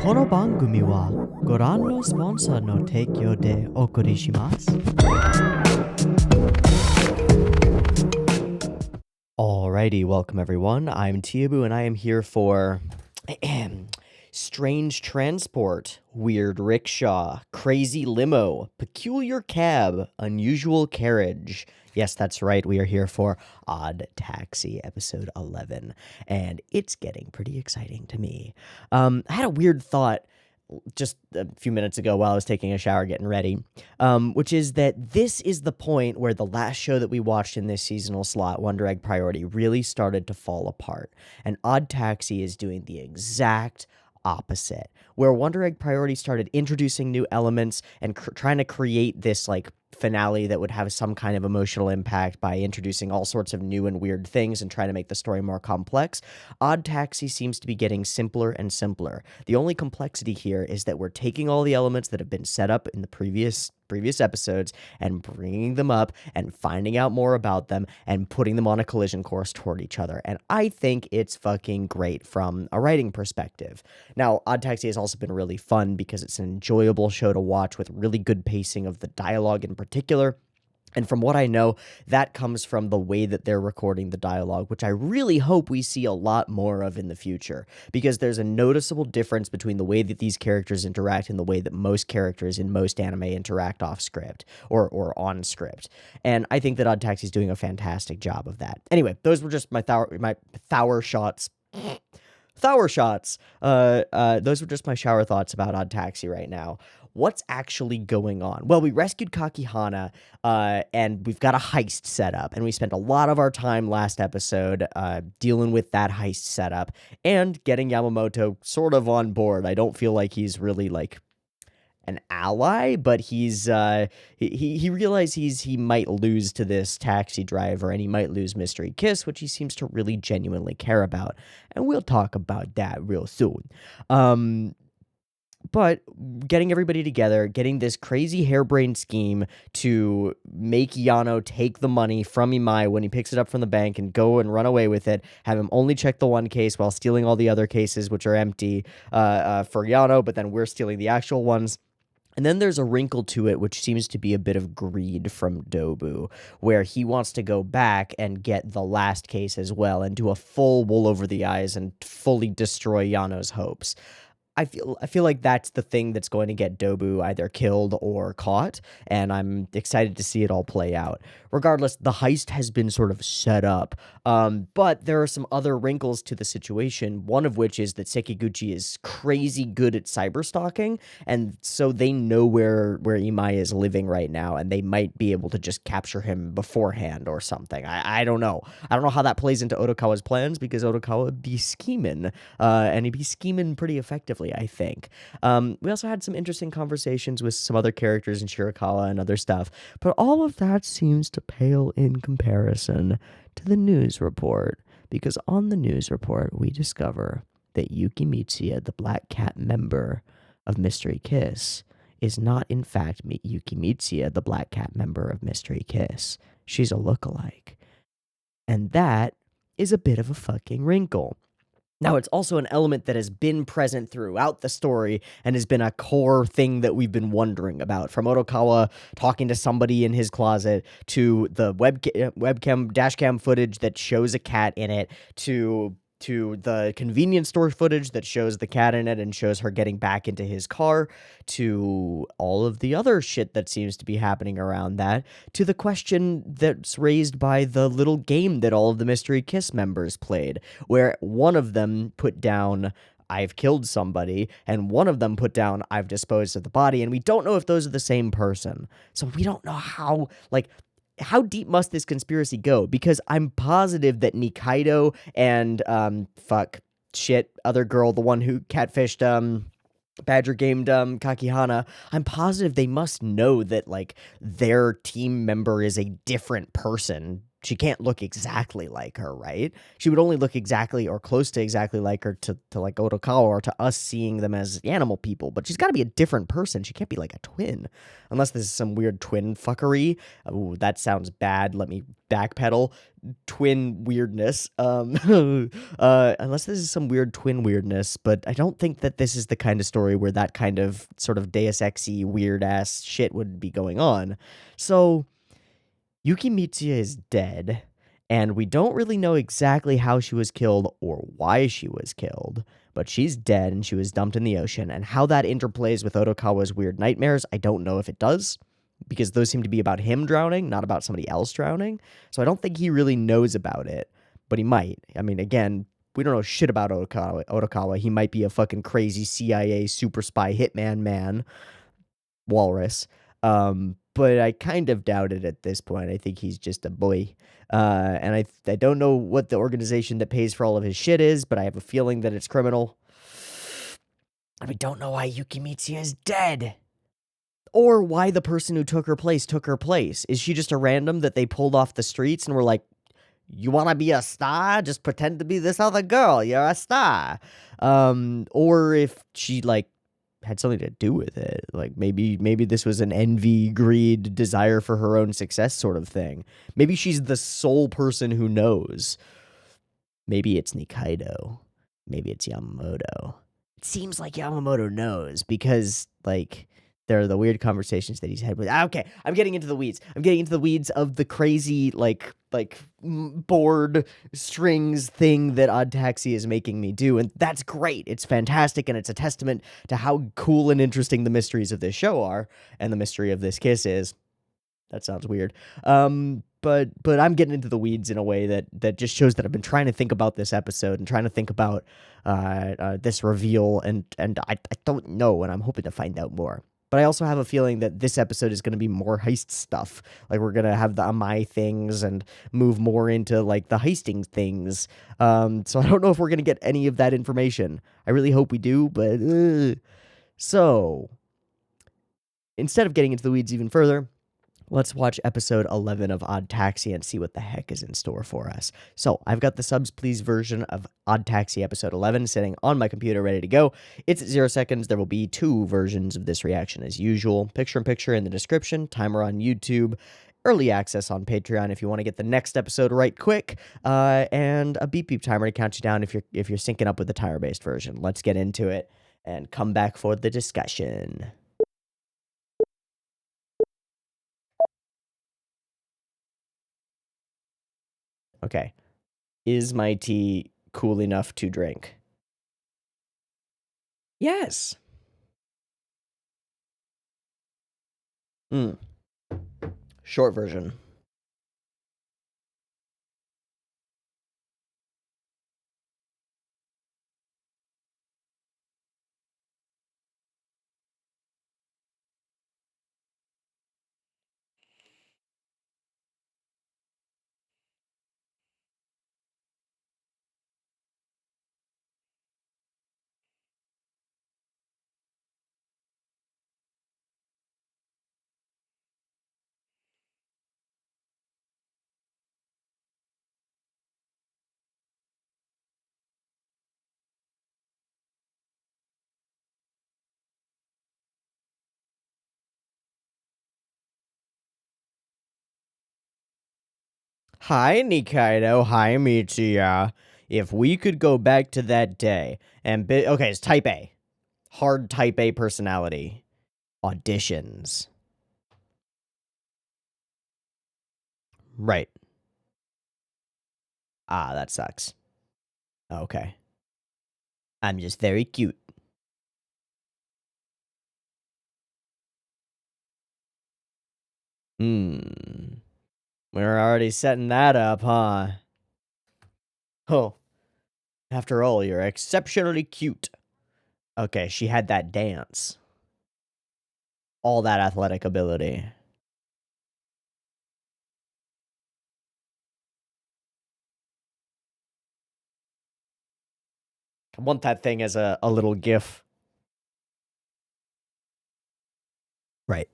この番組はご覧のスポンサーの提供でお送りします。Alrighty, welcome everyone. I'm Teeaboo and I am here for strange transport, weird rickshaw, crazy limo, peculiar cab, unusual carriage. Yes, that's right. We are here for Odd Taxi, episode 11, and it's getting pretty exciting to me. I had a weird thought just a few minutes ago while I was taking a shower getting ready, which is that this is the point where the last show that we watched in this seasonal slot, Wonder Egg Priority, really started to fall apart. And Odd Taxi is doing the exact opposite, where Wonder Egg Priority started introducing new elements and trying to create this finale that would have some kind of emotional impact by introducing all sorts of new and weird things and trying to make the story more complex. Odd Taxi seems to be getting simpler and simpler. The only complexity here is that we're taking all the elements that have been set up in the previous episodes and bringing them up and finding out more about them and putting them on a collision course toward each other. And I think it's fucking great from a writing perspective. Now, Odd Taxi has also been really fun because it's an enjoyable show to watch with really good pacing of the dialogue in particular. And from what I know, that comes from the way that they're recording the dialogue, which I really hope we see a lot more of in the future, because there's a noticeable difference between the way that these characters interact and the way that most characters in most anime interact off script or on script. And I think that Odd Taxi is doing a fantastic job of that. Anyway, those were just my Thauer shots. Those were just my shower thoughts about Odd Taxi right now. What's actually going on? Well, we rescued Kakihana, and we've got a heist set up, and we spent a lot of our time last episode dealing with that heist setup and getting Yamamoto sort of on board. I don't feel like he's really an ally, but he's he realizes he might lose to this taxi driver, and he might lose Mystery Kiss, which he seems to really genuinely care about, and we'll talk about that real soon. But getting everybody together, getting this crazy harebrained scheme to make Yano take the money from Imai when he picks it up from the bank and go and run away with it, have him only check the one case while stealing all the other cases, which are empty, for Yano, but then we're stealing the actual ones. And then there's a wrinkle to it, which seems to be a bit of greed from Dobu, where he wants to go back and get the last case as well and do a full wool over the eyes and fully destroy Yano's hopes. I feel like that's the thing that's going to get Dobu either killed or caught, and I'm excited to see it all play out. Regardless, the heist has been sort of set up, but there are some other wrinkles to the situation, one of which is that Sekiguchi is crazy good at cyberstalking, and so they know where Imai is living right now, and they might be able to just capture him beforehand or something. I don't know. I don't know how that plays into Otokawa's plans, because Otokawa be scheming, and he'd be scheming pretty effectively, I think. We also had some interesting conversations with some other characters in Shirakawa and other stuff, but all of that seems to pale in comparison to the news report, because on the news report we discover that Yuki Mitsuya, the Black Cat member of Mystery Kiss, is not in fact Yuki Mitsuya, the Black Cat member of Mystery Kiss. She's a lookalike. And that is a bit of a fucking wrinkle. Now, it's also an element that has been present throughout the story and has been a core thing that we've been wondering about. From Otokawa talking to somebody in his closet, to the webcam dashcam footage that shows a cat in it, to the convenience store footage that shows the cat in it and shows her getting back into his car, to all of the other shit that seems to be happening around that, to the question that's raised by the little game that all of the Mystery Kiss members played, where one of them put down, "I've killed somebody," and one of them put down, "I've disposed of the body," and we don't know if those are the same person. So we don't know how deep must this conspiracy go? Because I'm positive that Nikaido and, other girl, the one who catfished, Badger gamed, Kakihana, I'm positive they must know that, their team member is a different person she can't look exactly like her, right? She would only look exactly or close to exactly like her to like Otokawa or to us seeing them as animal people, but she's got to be a different person. She can't be like a twin, unless this is some weird twin fuckery. Ooh, that sounds bad. Let me backpedal. Twin weirdness. Unless this is some weird twin weirdness, but I don't think that this is the kind of story where that kind of sort of Deus Ex-y weird ass shit would be going on. So Yuki Mitsuya is dead, and we don't really know exactly how she was killed or why she was killed, but she's dead and she was dumped in the ocean. And how that interplays with Otokawa's weird nightmares, I don't know if it does, because those seem to be about him drowning, not about somebody else drowning. So I don't think he really knows about it, but he might. I mean, again, we don't know shit about Otokawa. He might be a fucking crazy CIA super spy hitman man, walrus. But I kind of doubt it at this point. I think he's just a boy. And I don't know what the organization that pays for all of his shit is, but I have a feeling that it's criminal. And we don't know why Yuki Mitsuya is dead. Or why the person who took her place took her place. Is she just a random that they pulled off the streets and were like, you want to be a star? Just pretend to be this other girl. You're a star. Or if she, like, had something to do with it. Like, maybe this was an envy, greed, desire for her own success sort of thing. Maybe she's the sole person who knows. Maybe it's Nikaido. Maybe it's Yamamoto. It seems like Yamamoto knows because, like, there are the weird conversations that he's had with. Okay, I'm getting into the weeds. I'm getting into the weeds of the crazy, like board strings thing that Odd Taxi is making me do, and that's great. It's fantastic, and it's a testament to how cool and interesting the mysteries of this show are, and the mystery of this kiss is. That sounds weird. But I'm getting into the weeds in a way that just shows that I've been trying to think about this episode and trying to think about this reveal, and I don't know, and I'm hoping to find out more. But I also have a feeling that this episode is going to be more heist stuff. Like, we're going to have the Amai things and move more into, like, the heisting things. So I don't know if we're going to get any of that information. I really hope we do, but... So, instead of getting into the weeds even further, let's watch episode 11 of Odd Taxi and see what the heck is in store for us. So, I've got the subs please version of Odd Taxi episode 11 sitting on my computer ready to go. It's at 0 seconds. There will be 2 versions of this reaction as usual. Picture-in-picture in the description, timer on YouTube, early access on Patreon if you want to get the next episode right quick, and a beep beep timer to count you down if you're syncing up with the timer-based version. Let's get into it and come back for the discussion. Okay. Is my tea cool enough to drink? Yes. Short version. Hi, Nikaido. Hi, Mitsuya. If we could go back to that day and okay, it's type A. Hard type A personality. Auditions. Right. Ah, that sucks. Okay. I'm just very cute. We're already setting that up, huh? Oh. After all, you're exceptionally cute. Okay, she had that dance. All that athletic ability. I want that thing as a little gif. Right.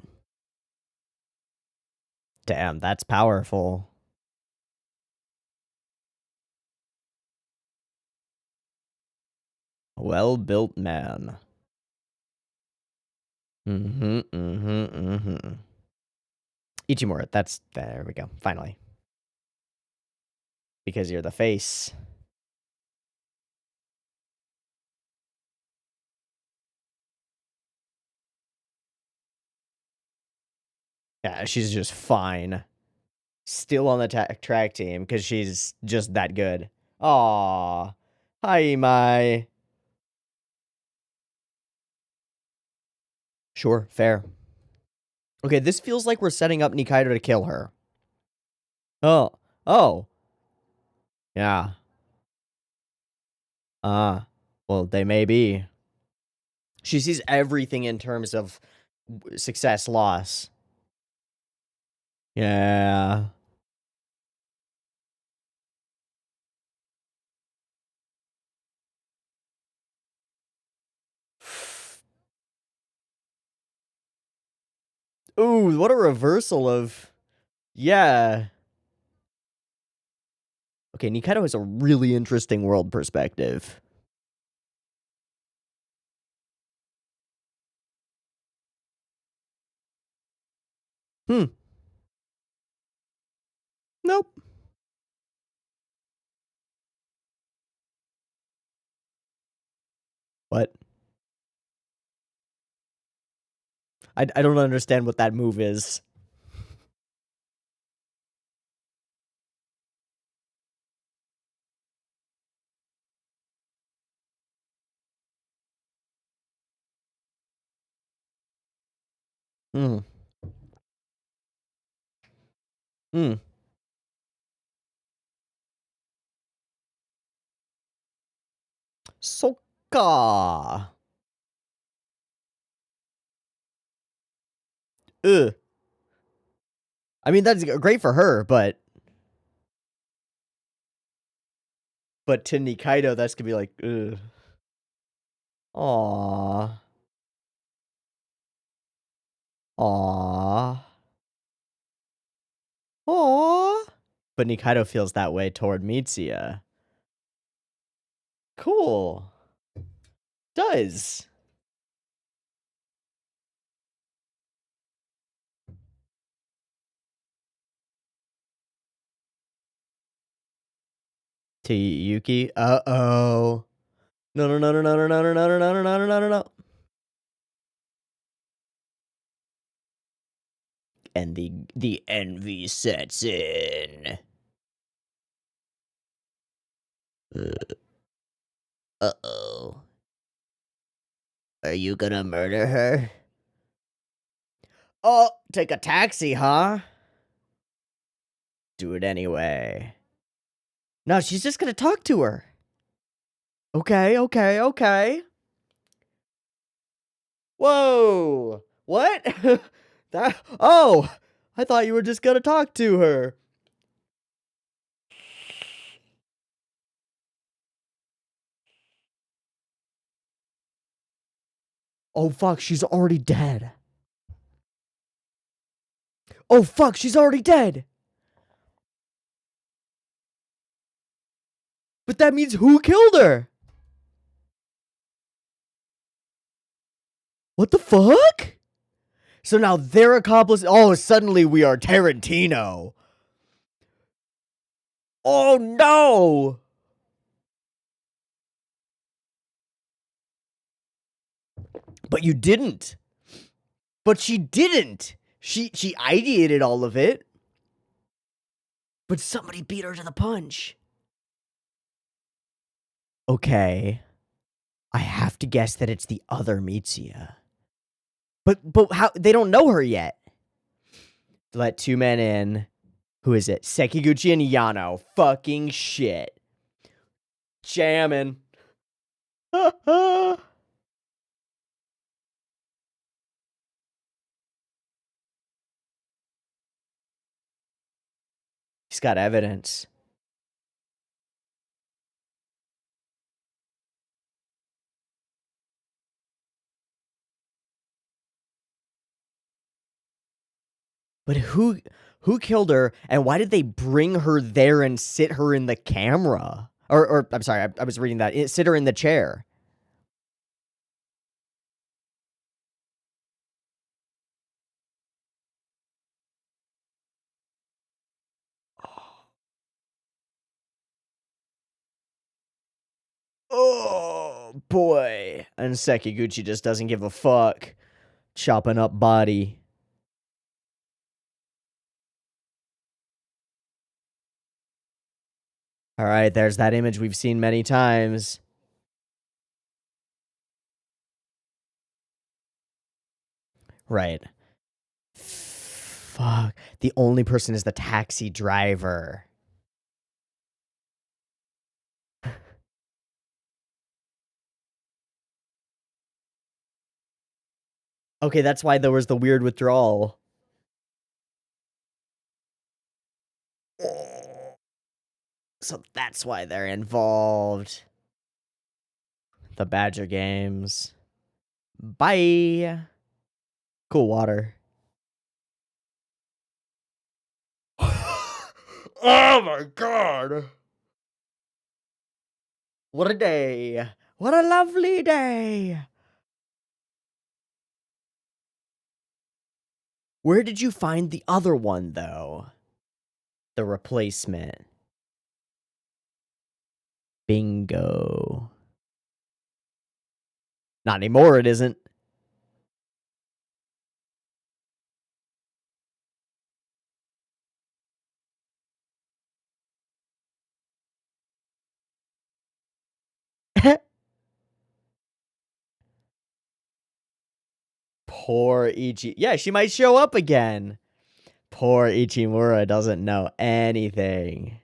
Damn, that's powerful. Well-built man. Ichimura, there we go, finally. Because you're the face. Yeah, she's just fine. Still on the track team, because she's just that good. Aww. Hi, Mai. Sure, fair. Okay, this feels like we're setting up Nikaido to kill her. Oh. Oh. Yeah. Well, they may be. She sees everything in terms of success, loss. Yeah. Ooh, what a reversal of... Yeah. Okay, Nikaido has a really interesting world perspective. Nope. What? I don't understand what that move is. Hmm. Hmm. Soka. Ugh. I mean, that's great for her, but to Nikaido, that's gonna be like, ugh. Aww. Aww. Aww. But Nikaido feels that way toward Mitsuya. Cool. Does. To Yuki. Uh-oh. No, no, no, no, no, no, no, no, no, no, no, no, no, no, no. And the envy sets in. Uh-oh. Are you gonna murder her? Oh, take a taxi, huh? Do it anyway. No, she's just gonna talk to her. Okay, okay, okay. Whoa! What? Oh! I thought you were just gonna talk to her. Oh fuck, she's already dead. Oh fuck, she's already dead! But that means who killed her? What the fuck? So now they're accomplices. Oh, suddenly we are Tarantino. Oh no! But you didn't. But she didn't. She ideated all of it. But somebody beat her to the punch. Okay. I have to guess that it's the other Mitsuya. But how? They don't know her yet. Let two men in. Who is it? Sekiguchi and Yano. Fucking shit. Jamming. He's got evidence. But who killed her, and why did they bring her there and sit her in the camera? Or I'm sorry, I was reading that. Sit her in the chair. Oh, boy. And Sekiguchi just doesn't give a fuck. Chopping up body. All right, there's that image we've seen many times. Right. Fuck. The only person is the taxi driver. Okay, that's why there was the weird withdrawal. So that's why they're involved. The Badger games. Bye. Cool water. Oh my god. What a day. What a lovely day. Where did you find the other one, though? The replacement. Bingo. Not anymore, it isn't. Poor Ichi. Yeah, she might show up again. Poor Ichimura doesn't know anything.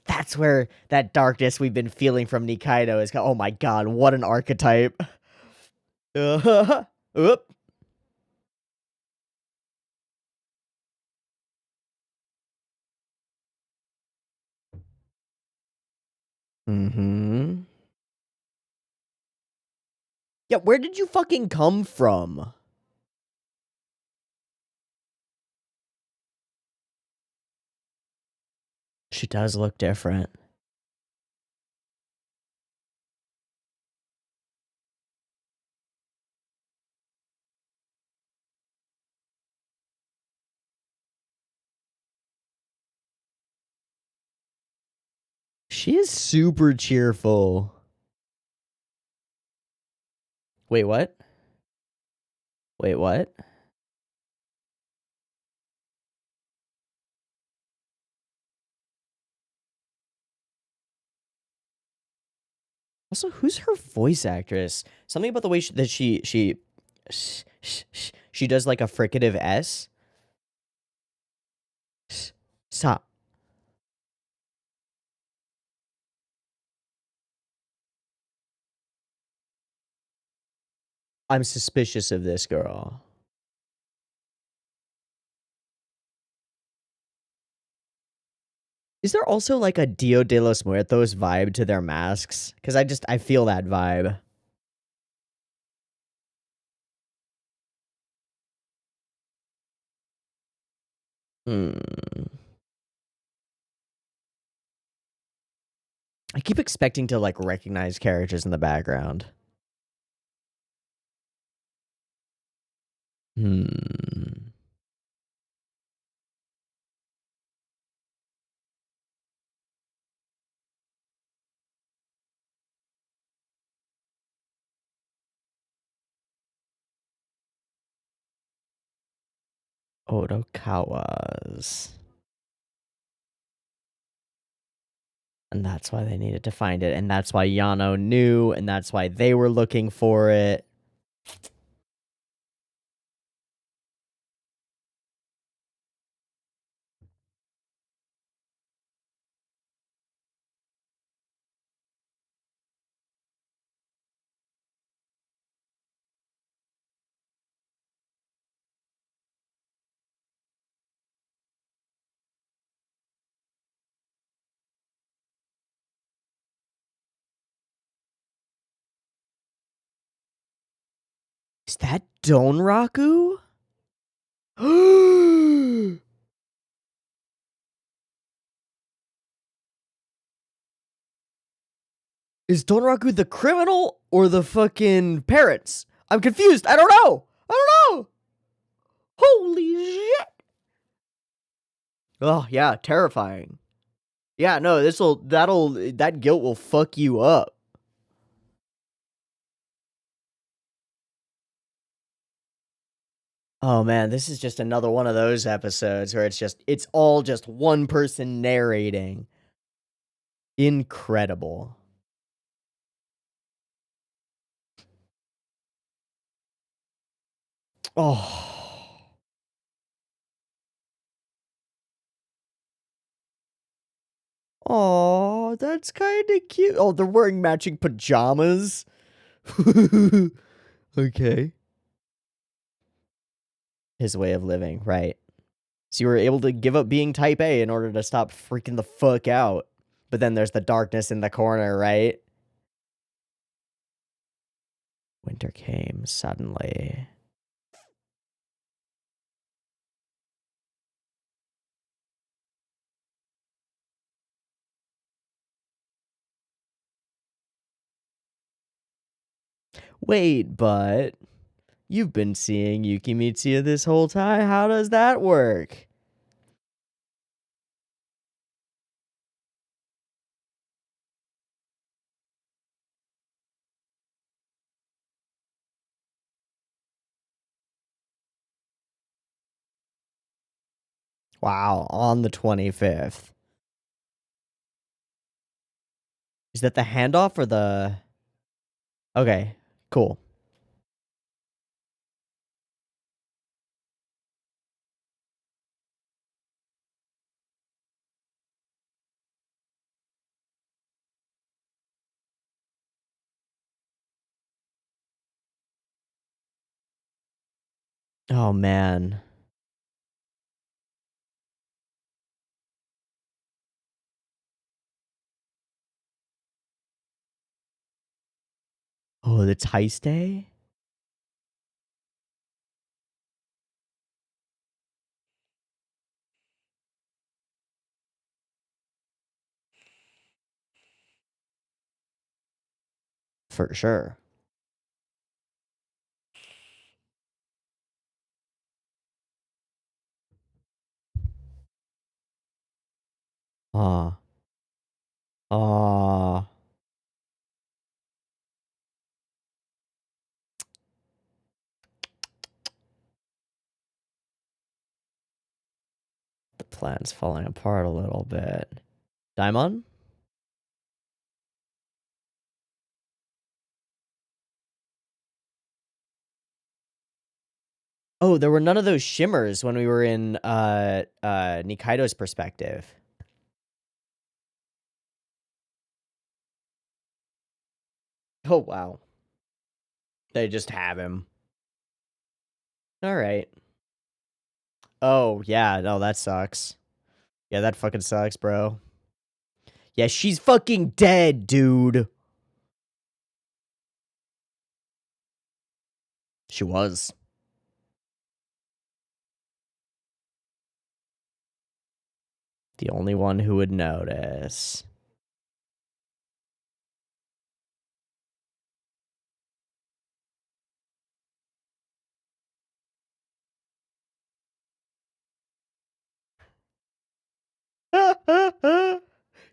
That's where that darkness we've been feeling from Nikaido is. Oh my god, what an archetype. Oop. Mm-hmm. Yeah, where did you fucking come from? She does look different. She is super cheerful. Wait, what? Wait, what? Also, who's her voice actress? Something about the way that she does like a fricative S. Sa. I'm suspicious of this girl. Is there also like a Dia de los Muertos vibe to their masks? Because I feel that vibe. Hmm. I keep expecting to like recognize characters in the background. Hmm. Odokawas. And that's why they needed to find it. And that's why Yano knew. And that's why they were looking for it. Is that Donraku? Is Tonraku the criminal or the fucking parents? I'm confused. I don't know. Holy shit. Oh, yeah, terrifying. Yeah, no, that guilt will fuck you up. Oh man, this is just another one of those episodes where it's all just one person narrating. Incredible. Oh. Oh, that's kind of cute. Oh, they're wearing matching pajamas. Okay. His way of living, right. So you were able to give up being type A in order to stop freaking the fuck out. But then there's the darkness in the corner, right? Winter came suddenly. Wait, but you've been seeing Yukimitsuya this whole time? How does that work? Wow, on the 25th. Is that the handoff or the... Okay, cool. Oh, man. Oh, it's heist day? For sure. Ah. Ah. The plan's falling apart a little bit. Daimon? Oh, there were none of those shimmers when we were in Nikaido's perspective. Oh, wow. They just have him. All right. Oh, yeah. No, that sucks. Yeah, that fucking sucks, bro. Yeah, she's fucking dead, dude. She was. The only one who would notice.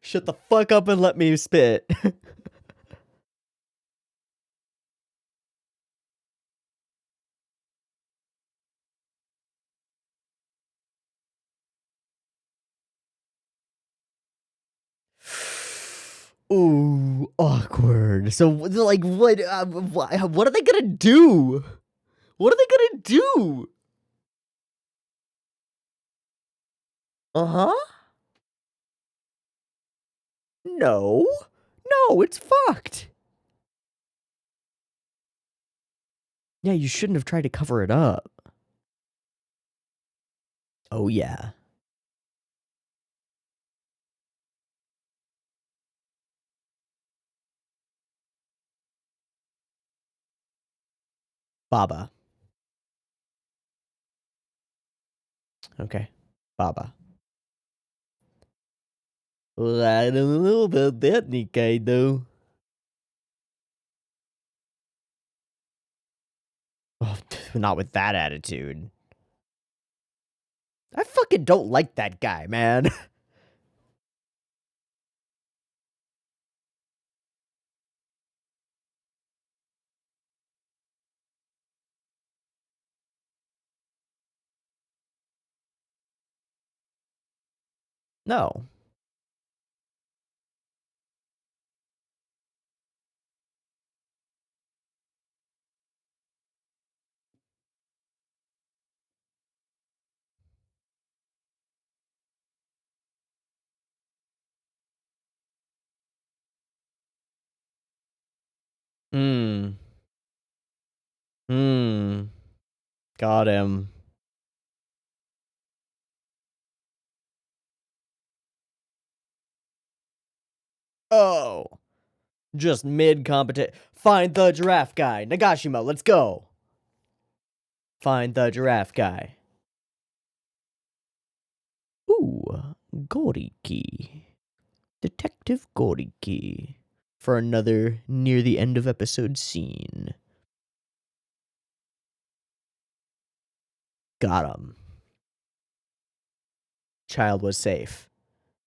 Shut the fuck up and let me spit. Ooh, awkward. So, like, what are they gonna do? What are they gonna do? Uh-huh. No. No, it's fucked. Yeah, you shouldn't have tried to cover it up. Oh, yeah. Baba. Okay. Baba. Well, I don't know about that, Nikaido. Oh, not with that attitude. I fucking don't like that guy, man. No. Hmm. Hmm. Got him. Oh. Just mid competition. Find the giraffe guy. Nagashima, let's go. Find the giraffe guy. Ooh. Goriki. Detective Goriki. For another near the end of episode scene. Got him. Child was safe.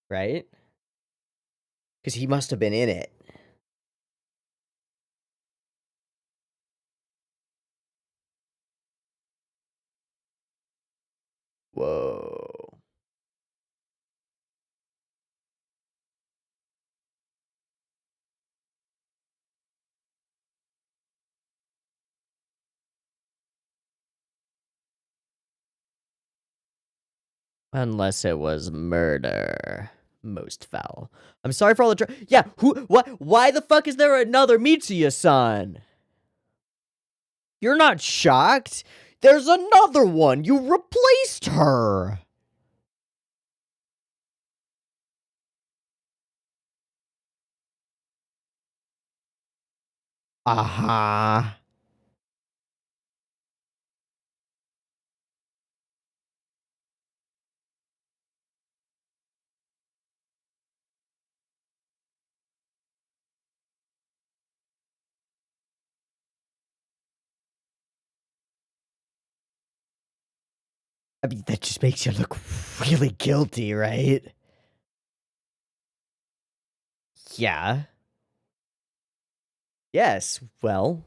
Right? Because he must have been in it. Whoa. Unless it was murder. Most foul. I'm sorry for all the yeah, who what why the fuck is there another Mitsuya-san? You're not shocked? There's another one. You replaced her. Uh-huh. I mean, that just makes you look really guilty, right? Yeah. Yes. Well.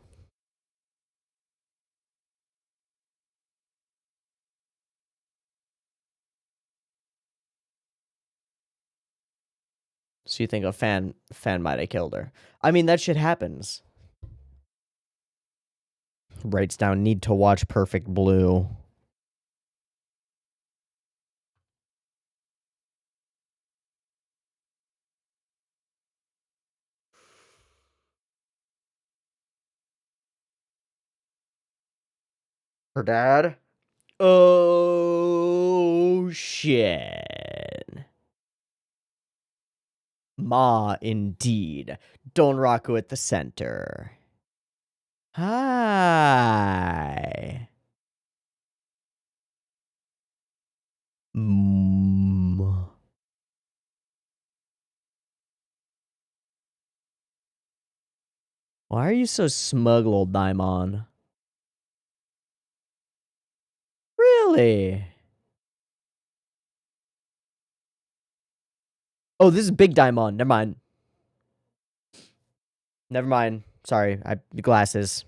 So you think a fan might have killed her? I mean, that shit happens. Writes down need to watch Perfect Blue. Her dad? Oh shit. Ma indeed. Donraku at the center. Hi. Mm. Why are you so smug, old Daimon? Really? Oh, this is Big Daimon. Never mind. Never mind. Sorry, the glasses.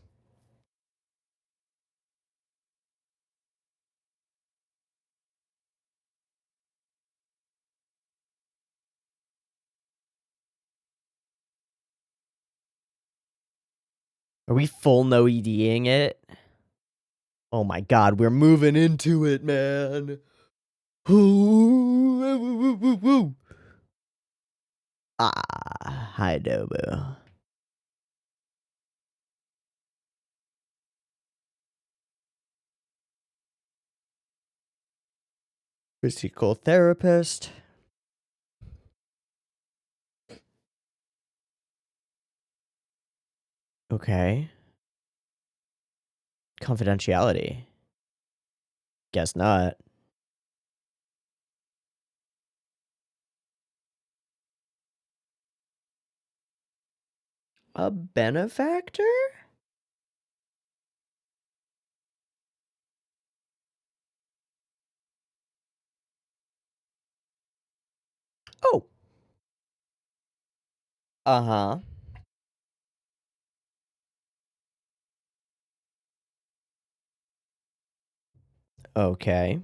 Are we full no EDing it? Oh my god, we're moving into it, man. Woo. Ah, hi, Dobo. Physical therapist. Okay. Confidentiality. Guess not. A benefactor? Oh. Uh-huh. Okay.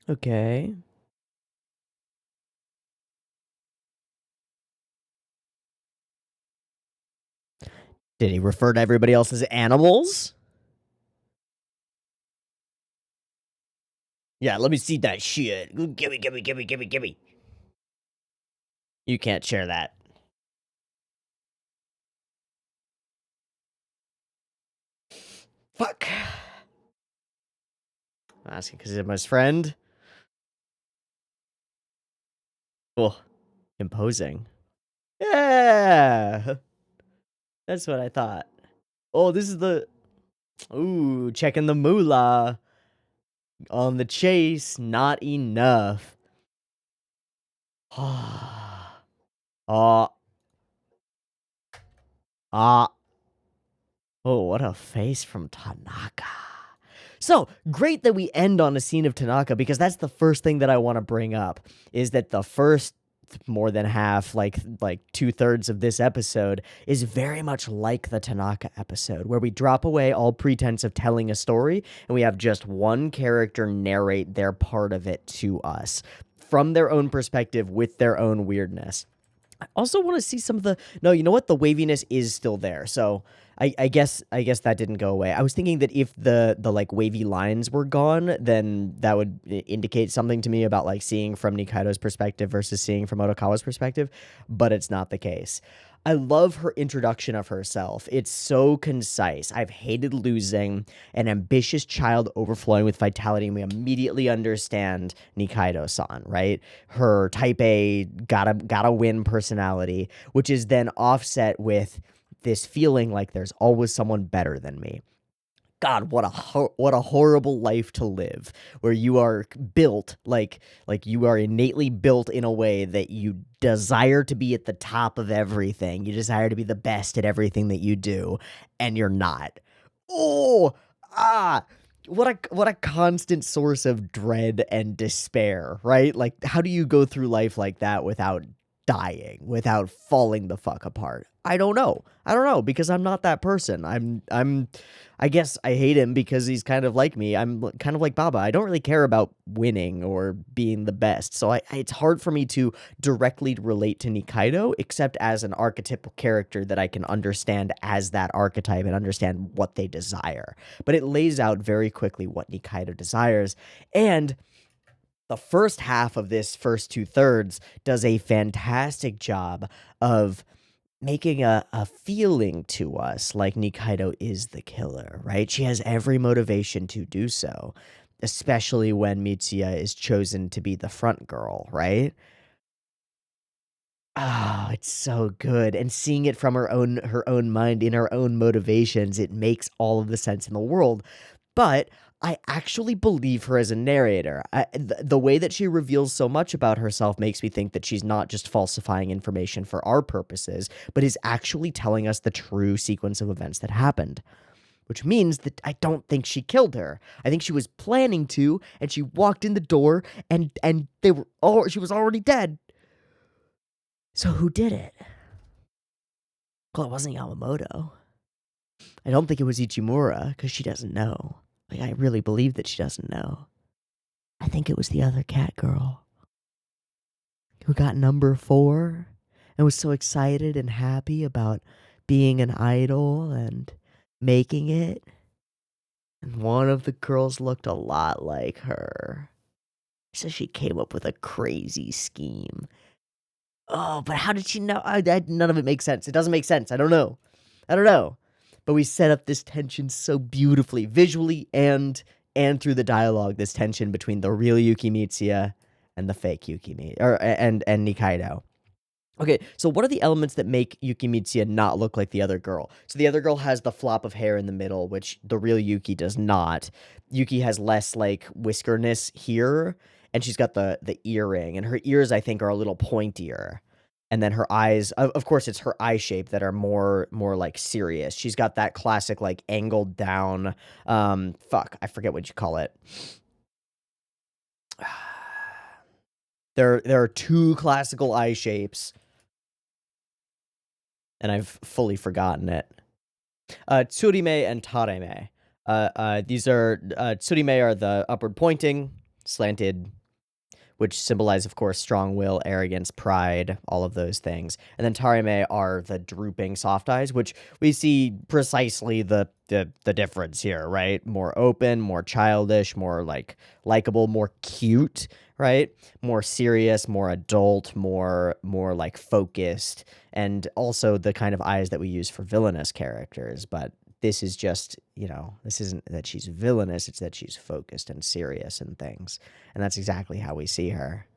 Okay. Did he refer to everybody else as animals? Yeah, let me see that shit. Gimme, gimme, gimme, gimme, gimme. You can't share that. Fuck. I'm asking because he's my friend. Oh, imposing. Yeah. That's what I thought. Oh, this is the... Ooh, checking the moolah. On the chase, not enough. Ah. Ah. Ah. Oh, what a face from Tanaka. So, great that we end on a scene of Tanaka, because that's the first thing that I want to bring up, is that the first more than half, like 2/3 of this episode is very much like the Tanaka episode, where we drop away all pretense of telling a story and we have just one character narrate their part of it to us from their own perspective with their own weirdness. I also want to see some of the... No, you know what? The waviness is still there. So I guess that didn't go away. I was thinking that if the like wavy lines were gone, then that would indicate something to me about like seeing from Nikaido's perspective versus seeing from Otokawa's perspective, but it's not the case. I love her introduction of herself. It's so concise. I've hated losing, an ambitious child overflowing with vitality, and we immediately understand Nikaido-san, right? Her type A gotta win personality, which is then offset with this feeling like there's always someone better than me. God, what a horrible life to live, where you are built like you are innately built in a way that you desire to be at the top of everything. You desire to be the best at everything that you do, and you're not. Oh, ah, what a constant source of dread and despair, right? Like, how do you go through life like that without dying, without falling the fuck apart? I don't know. I don't know, because I'm not that person. I guess I hate him because he's kind of like me. I'm kind of like Baba. I don't really care about winning or being the best. So it's hard for me to directly relate to Nikaido, except as an archetypal character that I can understand as that archetype and understand what they desire. But it lays out very quickly what Nikaido desires. And the first half of this first 2/3 does a fantastic job of making a feeling to us like Nikaido is the killer, right? She has every motivation to do so, especially when Mitsuya is chosen to be the front girl, right? Oh, it's so good. And seeing it from her own mind, in her own motivations, it makes all of the sense in the world. But I actually believe her as a narrator. The way that she reveals so much about herself makes me think that she's not just falsifying information for our purposes, but is actually telling us the true sequence of events that happened. Which means that I don't think she killed her. I think she was planning to, and she walked in the door, and she was already dead. So who did it? Well, it wasn't Yamamoto. I don't think it was Ichimura, because she doesn't know. Like, I really believe that she doesn't know. I think it was the other cat girl who got number 4 and was so excited and happy about being an idol and making it. And one of the girls looked a lot like her. So she came up with a crazy scheme. Oh, but how did she know? None of it makes sense. It doesn't make sense. I don't know. But we set up this tension so beautifully, visually and through the dialogue. This tension between the real Yuki Mitsuya and the fake Yuki and Nikaido. Okay, so what are the elements that make Yuki Mitsuya not look like the other girl? So the other girl has the flop of hair in the middle, which the real Yuki does not. Yuki has less like whiskerness here, and she's got the earring, and her ears I think are a little pointier. And then her eyes, of course, it's her eye shape that are more like serious. She's got that classic like angled down. Fuck, I forget what you call it. There are two classical eye shapes, and I've fully forgotten it. Tsurime and Tareme. These are Tsurime are the upward pointing, slanted, which symbolize, of course, strong will, arrogance, pride, all of those things. And then Tarime are the drooping soft eyes, which we see precisely the difference here, right? More open, more childish, more like likable, more cute, right? More serious, more adult, more like focused, and also the kind of eyes that we use for villainous characters. But this is just, this isn't that she's villainous, it's that she's focused and serious and things. And that's exactly how we see her.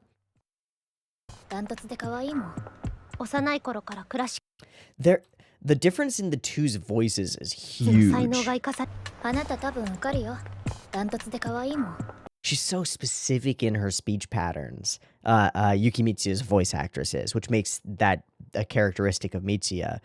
The difference in the two's voices is huge. She's so specific in her speech patterns, Yuki Mitsuya's voice actress is, which makes that a characteristic of Mitsuya.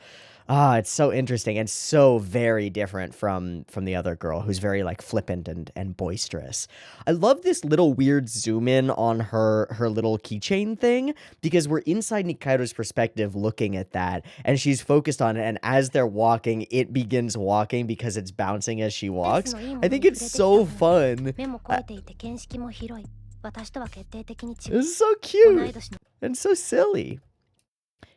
It's so interesting and so very different from the other girl, who's very like flippant and boisterous. I love this little weird zoom in on her little keychain thing, because we're inside Nikaido's perspective looking at that, and she's focused on it, and as they're walking, it begins walking because it's bouncing as she walks. I think it's so fun. It's so cute and so silly.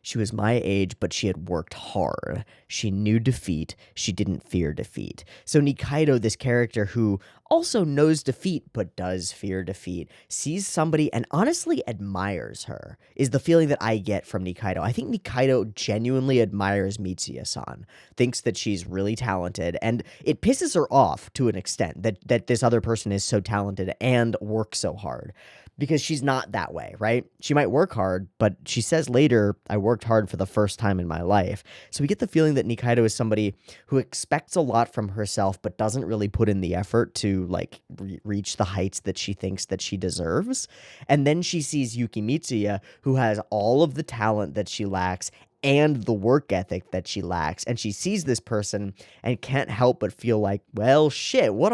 She was my age, but she had worked hard. She knew defeat. She didn't fear defeat. So Nikaido, this character who also knows defeat, but does fear defeat, sees somebody and honestly admires her, is the feeling that I get from Nikaido. I think Nikaido genuinely admires Mitsuya-san, thinks that she's really talented, and it pisses her off to an extent that this other person is so talented and works so hard. Because she's not that way, right? She might work hard, but she says later, I worked hard for the first time in my life. So we get the feeling that Nikaido is somebody who expects a lot from herself, but doesn't really put in the effort to like reach the heights that she thinks that she deserves. And then she sees Yuki Mitsuya, who has all of the talent that she lacks and the work ethic that she lacks. And she sees this person and can't help but feel like, well, shit, how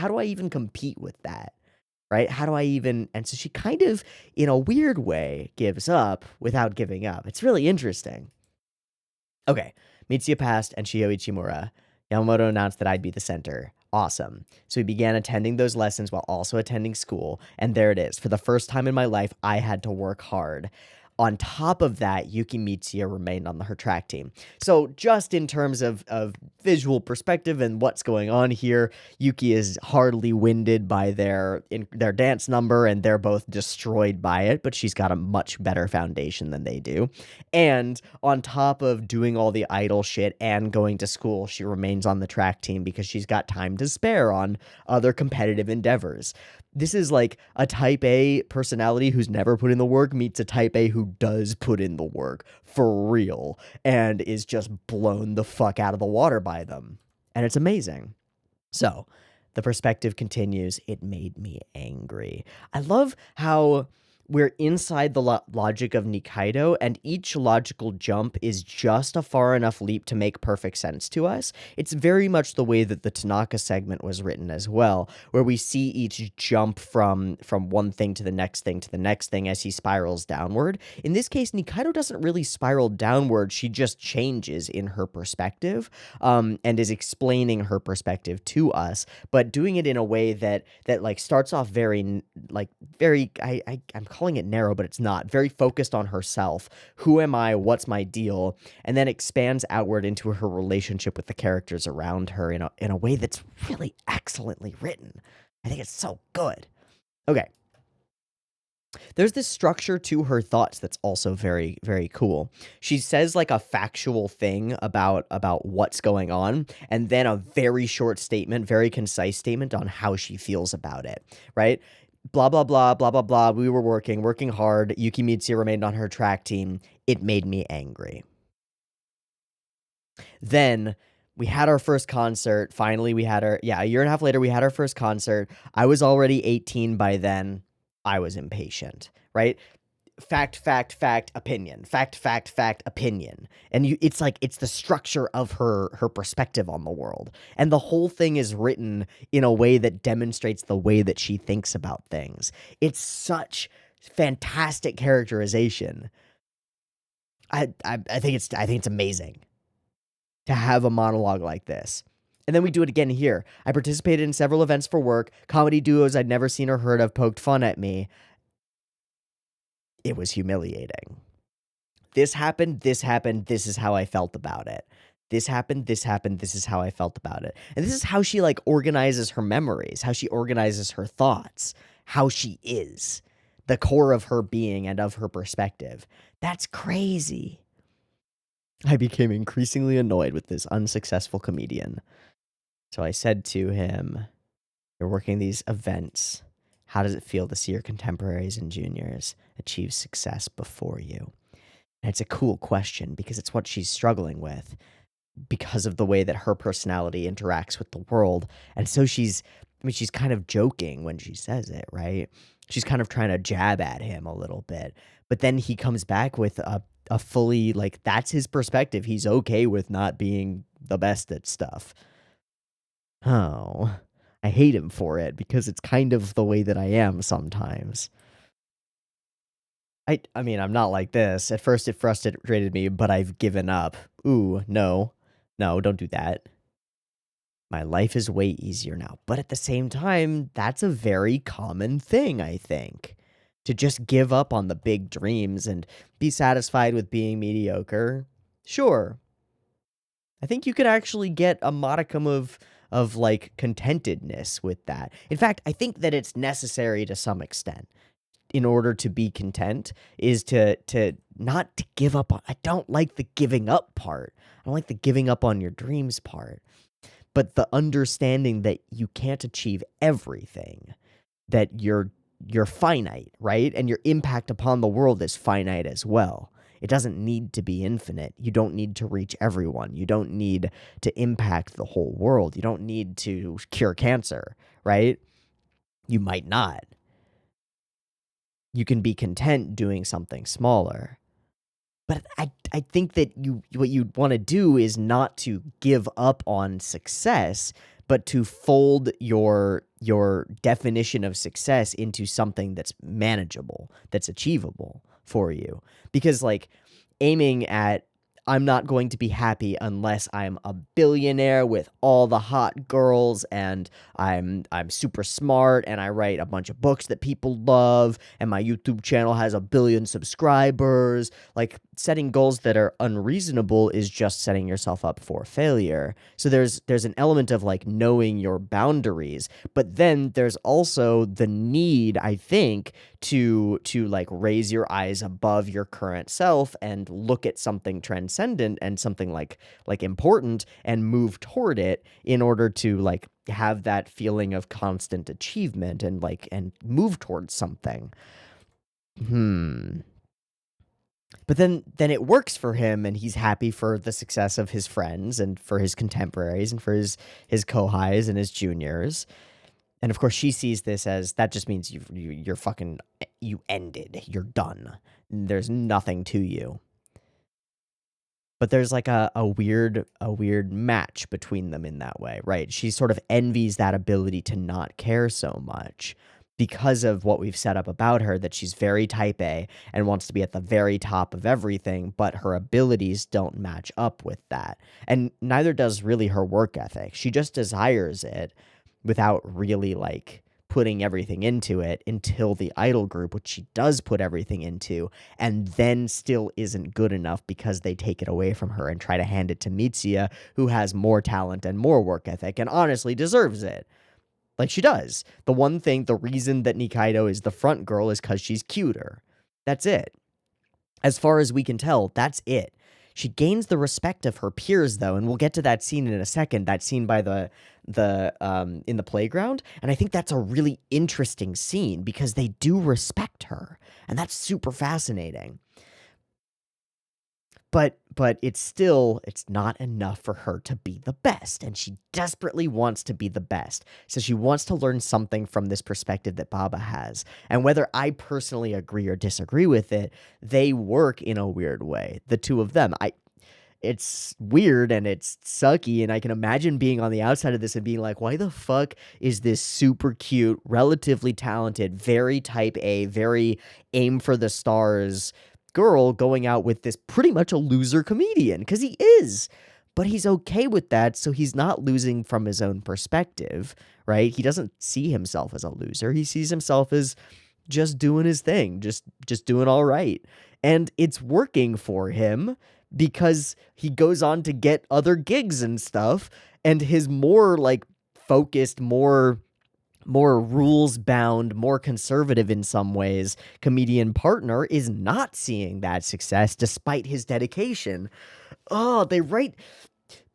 do I even compete with that? Right? How do I even... And so she kind of, in a weird way, gives up without giving up. It's really interesting. Okay, Mitsuya passed and Shio Ichimura. Yamamoto announced that I'd be the center. Awesome. So we began attending those lessons while also attending school. And there it is. For the first time in my life, I had to work hard. On top of that, Yuki Mitsuya remained on her track team. So just in terms of visual perspective and what's going on here, Yuki is hardly winded by their dance number, and they're both destroyed by it, but she's got a much better foundation than they do. And on top of doing all the idol shit and going to school, she remains on the track team because she's got time to spare on other competitive endeavors. This is like a type A personality who's never put in the work meets a type A who does put in the work for real and is just blown the fuck out of the water by them. And it's amazing. So the perspective continues. It made me angry. I love how we're inside the logic of Nikaido, and each logical jump is just a far enough leap to make perfect sense to us. It's very much the way that the Tanaka segment was written as well, where we see each jump from one thing to the next thing to the next thing as he spirals downward. In this case, Nikaido doesn't really spiral downward. She just changes in her perspective, and is explaining her perspective to us, but doing it in a way that like starts off very I'm calling it narrow, but it's not. Very focused on herself. Who am I? What's my deal? And then expands outward into her relationship with the characters around her in a way that's really excellently written. I think it's so good. Okay. There's this structure to her thoughts that's also very, very cool. She says like a factual thing about what's going on, and then a very short statement, very concise statement on how she feels about it, right? Blah, blah, blah, blah, blah, blah. We were working hard. Yuki Mitsuya remained on her track team. It made me angry. Then we had our first concert. Finally, a year and a half later, we had our first concert. I was already 18 by then. I was impatient, right? fact, opinion, fact, opinion. And it's like, it's the structure of her perspective on the world. And the whole thing is written in a way that demonstrates the way that she thinks about things. It's such fantastic characterization. I think it's amazing to have a monologue like this. And then we do it again here. I participated in several events for work. Comedy duos I'd never seen or heard of poked fun at me. It was humiliating. This happened, this is how I felt about it. This happened, this is how I felt about it. And this is how she like organizes her memories, how she organizes her thoughts, how she is, the core of her being and of her perspective. That's crazy. I became increasingly annoyed with this unsuccessful comedian. So I said to him, "You're working these events. How does it feel to see your contemporaries and juniors achieve success before you?" And it's a cool question because it's what she's struggling with because of the way that her personality interacts with the world. And so she's kind of joking when she says it, right? She's kind of trying to jab at him a little bit. But then he comes back with a fully, like, that's his perspective. He's okay with not being the best at stuff. Oh, I hate him for it because it's kind of the way that I am sometimes. I mean, I'm not like this. At first it frustrated me, but I've given up. Ooh, no. No, don't do that. My life is way easier now. But at the same time, that's a very common thing, I think. To just give up on the big dreams and be satisfied with being mediocre. Sure. I think you could actually get a modicum of like contentedness with that. In fact, I think that it's necessary to some extent in order to be content is to not to give up on. I don't like the giving up part. I don't like the giving up on your dreams part. But the understanding that you can't achieve everything, that you're finite, right? And your impact upon the world is finite as well. It doesn't need to be infinite. You don't need to reach everyone. You don't need to impact the whole world. You don't need to cure cancer, right? You might not. You can be content doing something smaller. But I think that what you want to do is not to give up on success, but to fold your definition of success into something that's manageable, that's achievable for you. Because like aiming at I'm not going to be happy unless I'm a billionaire with all the hot girls and I'm super smart and I write a bunch of books that people love and my YouTube channel has 1 billion subscribers. Like setting goals that are unreasonable is just setting yourself up for failure. So there's an element of like knowing your boundaries, but then there's also the need, I think, to like raise your eyes above your current self and look at something transcendent and something like important and move toward it in order to like have that feeling of constant achievement and like and move towards something. But then it works for him and he's happy for the success of his friends and for his contemporaries and for his kohais and his juniors. And of course, she sees this as that just means you're fucking, you ended. You're done. There's nothing to you. But there's like a weird match between them in that way, right? She sort of envies that ability to not care so much because of what we've set up about her, that she's very type A and wants to be at the very top of everything, but her abilities don't match up with that. And neither does really her work ethic. She just desires it without really like putting everything into it until the idol group, which she does put everything into, and then still isn't good enough because they take it away from her and try to hand it to Mitsuya, who has more talent and more work ethic and honestly deserves it. Like she does. The reason that Nikaido is the front girl is because she's cuter. That's it. As far as we can tell, that's it. She gains the respect of her peers, though, and we'll get to that scene in a second. That scene by the in the playground, and I think that's a really interesting scene because they do respect her, and that's super fascinating. but it's not enough for her to be the best, and she desperately wants to be the best. So she wants to learn something from this perspective that Baba has. And whether I personally agree or disagree with it, they work in a weird way. The two of them. It's weird and it's sucky, and I can imagine being on the outside of this and being like, why the fuck is this super cute, relatively talented, very type A, very aim for the stars girl going out with this pretty much a loser comedian? Because he is. But he's okay with that, so he's not losing from his own perspective, right? He doesn't see himself as a loser. He sees himself as just doing his thing, just doing all right. And it's working for him because he goes on to get other gigs and stuff, and his more like focused, more rules bound, more conservative in some ways comedian partner is not seeing that success despite his dedication. Oh, the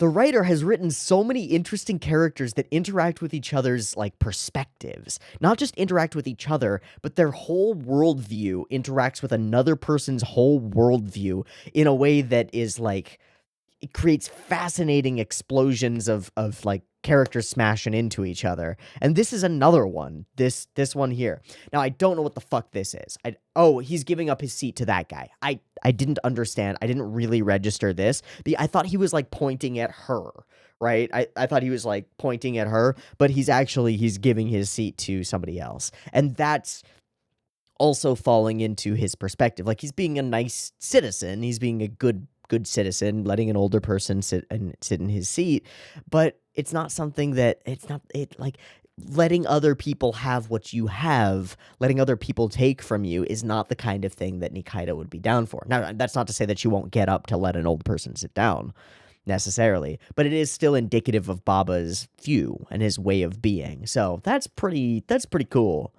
writer has written so many interesting characters that interact with each other's like perspectives. Not just interact with each other, but their whole worldview interacts with another person's whole worldview in a way that is like, it creates fascinating explosions of like characters smashing into each other. And this is another one. This one here. Now I don't know what the fuck this is. He's giving up his seat to that guy. I didn't understand. I didn't really register this. I thought he was like pointing at her, right? I thought he was like pointing at her, but he's giving his seat to somebody else. And that's also falling into his perspective. Like, he's being a nice citizen. He's being a good citizen, letting an older person sit in his seat, but it's not something that like letting other people have what you have, letting other people take from you is not the kind of thing that Nikaido would be down for. Now, that's not to say that you won't get up to let an old person sit down necessarily, but it is still indicative of Baba's view and his way of being. So that's pretty cool.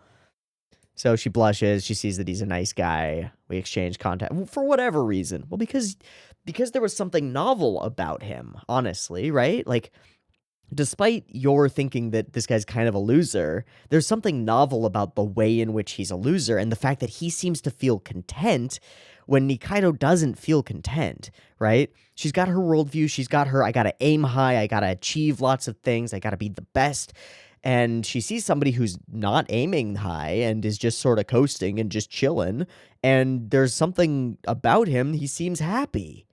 So she blushes. She sees that he's a nice guy. We exchange contact for whatever reason. Well, because there was something novel about him, honestly, right? Like, despite your thinking that this guy's kind of a loser, there's something novel about the way in which he's a loser and the fact that he seems to feel content when Nikaido doesn't feel content, right? She's got her worldview. She's got her, I gotta aim high. I gotta achieve lots of things. I gotta be the best. And she sees somebody who's not aiming high and is just sort of coasting and just chilling. And there's something about him. He seems happy.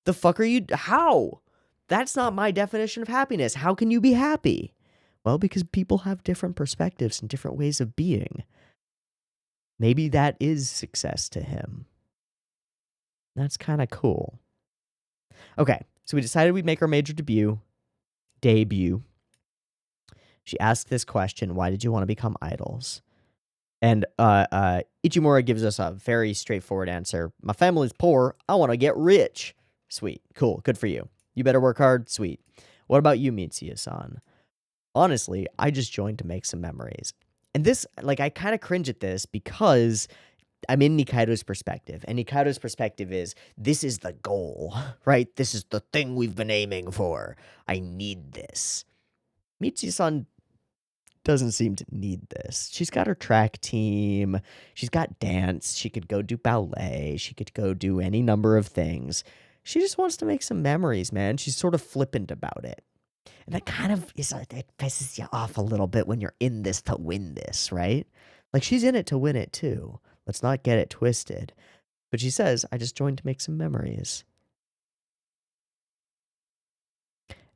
The fuck are you? How? That's not my definition of happiness. How can you be happy? Well, because people have different perspectives and different ways of being. Maybe that is success to him. That's kind of cool. Okay, so we decided we'd make our major debut. She asked this question, why did you want to become idols? And Ichimura gives us a very straightforward answer. My family's poor. I want to get rich. Sweet. Cool. Good for you. You better work hard. Sweet. What about you, Mitsuya-san? Honestly, I just joined to make some memories. And this, like, I kind of cringe at this because I'm in Nikaido's perspective. And Nikaido's perspective is, this is the goal, right? This is the thing we've been aiming for. I need this. Mitsuya-san doesn't seem to need this. She's got her track team. She's got dance. She could go do ballet. She could go do any number of things. She just wants to make some memories, man. She's sort of flippant about it. And that kind of it pisses you off a little bit when you're in this to win this, right? Like, she's in it to win it too. Let's not get it twisted. But she says, I just joined to make some memories.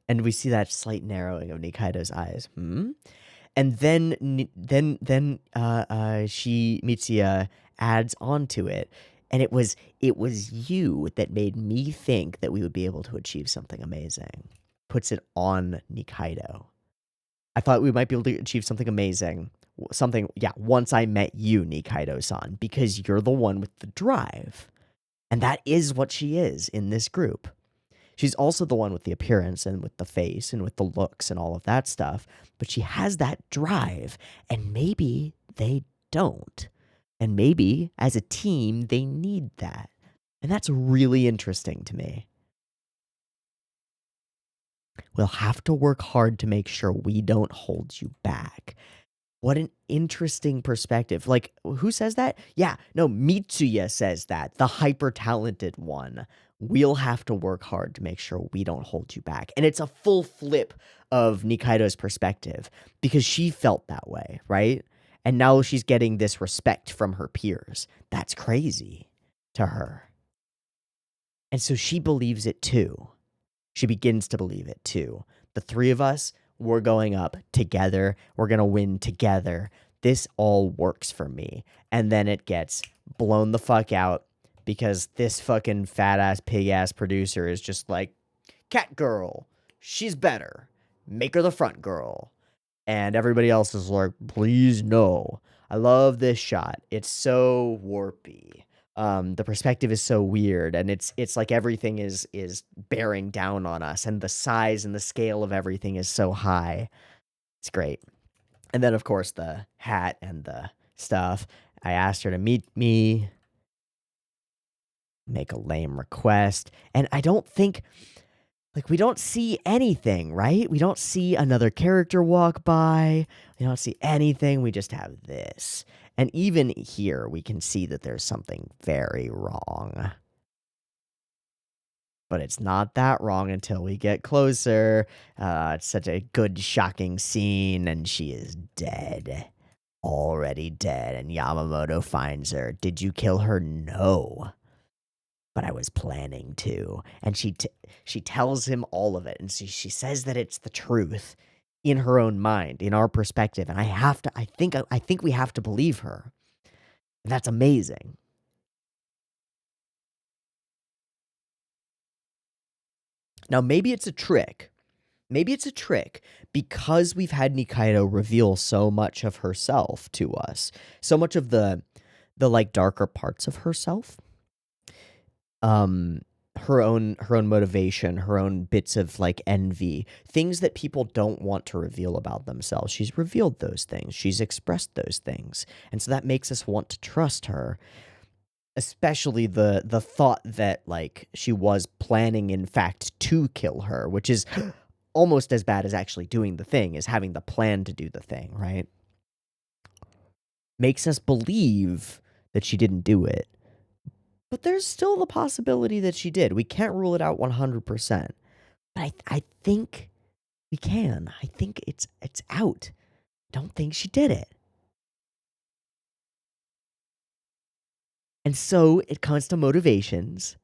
And we see that slight narrowing of Nikaido's eyes. And then Mitsuya adds on to it. And it was you that made me think that we would be able to achieve something amazing. Puts it on Nikaido. I thought we might be able to achieve something amazing. Once I met you, Nikaido-san, because you're the one with the drive. And that is what she is in this group. She's also the one with the appearance and with the face and with the looks and all of that stuff. But she has that drive, and maybe they don't. And maybe, as a team, they need that. And that's really interesting to me. We'll have to work hard to make sure we don't hold you back. What an interesting perspective. Like, who says that? Yeah, no, Mitsuya says that, the hyper-talented one. we'll have to work hard to make sure we don't hold you back. And it's a full flip of Nikaido's perspective because she felt that way, right? And now she's getting this respect from her peers. That's crazy to her. And so she believes it too. She begins to believe it too. The three of us, we're going up together. We're going to win together. This all works for me. And then it gets blown the fuck out because this fucking fat ass, pig ass producer is just like, Cat girl, she's better. Make her the front girl. And everybody else is like, please no. I love this shot. It's so warpy. The perspective is so weird, and it's like everything is bearing down on us, and the size and the scale of everything is so high. It's great. And then, of course, the hat and the stuff. I asked her to meet me, make a lame request, and I don't think, like, we don't see anything, right? We don't see another character walk by. We don't see anything. We just have this. And even here, we can see that there's something very wrong. But it's not that wrong until we get closer. It's such a good, shocking scene, and she is dead. Already dead, and Yamamoto finds her. Did you kill her? No. But I was planning to. And she tells him all of it, and she says that it's the truth in her own mind, in our perspective. And I think we have to believe her. And that's amazing. Now, maybe it's a trick. Maybe it's a trick because we've had Nikaido reveal so much of herself to us, so much of the like darker parts of herself. Her own motivation, her own bits of like envy, things that people don't want to reveal about themselves. She's revealed those things. She's expressed those things. And so that makes us want to trust her. Especially the thought that like she was planning in fact to kill her, which is almost as bad as actually doing the thing, is having the plan to do the thing, right? Makes us believe that she didn't do it. But there's still the possibility that she did. We can't rule it out 100%. But I think we can. I think it's out. I don't think she did it. And so it comes to motivations.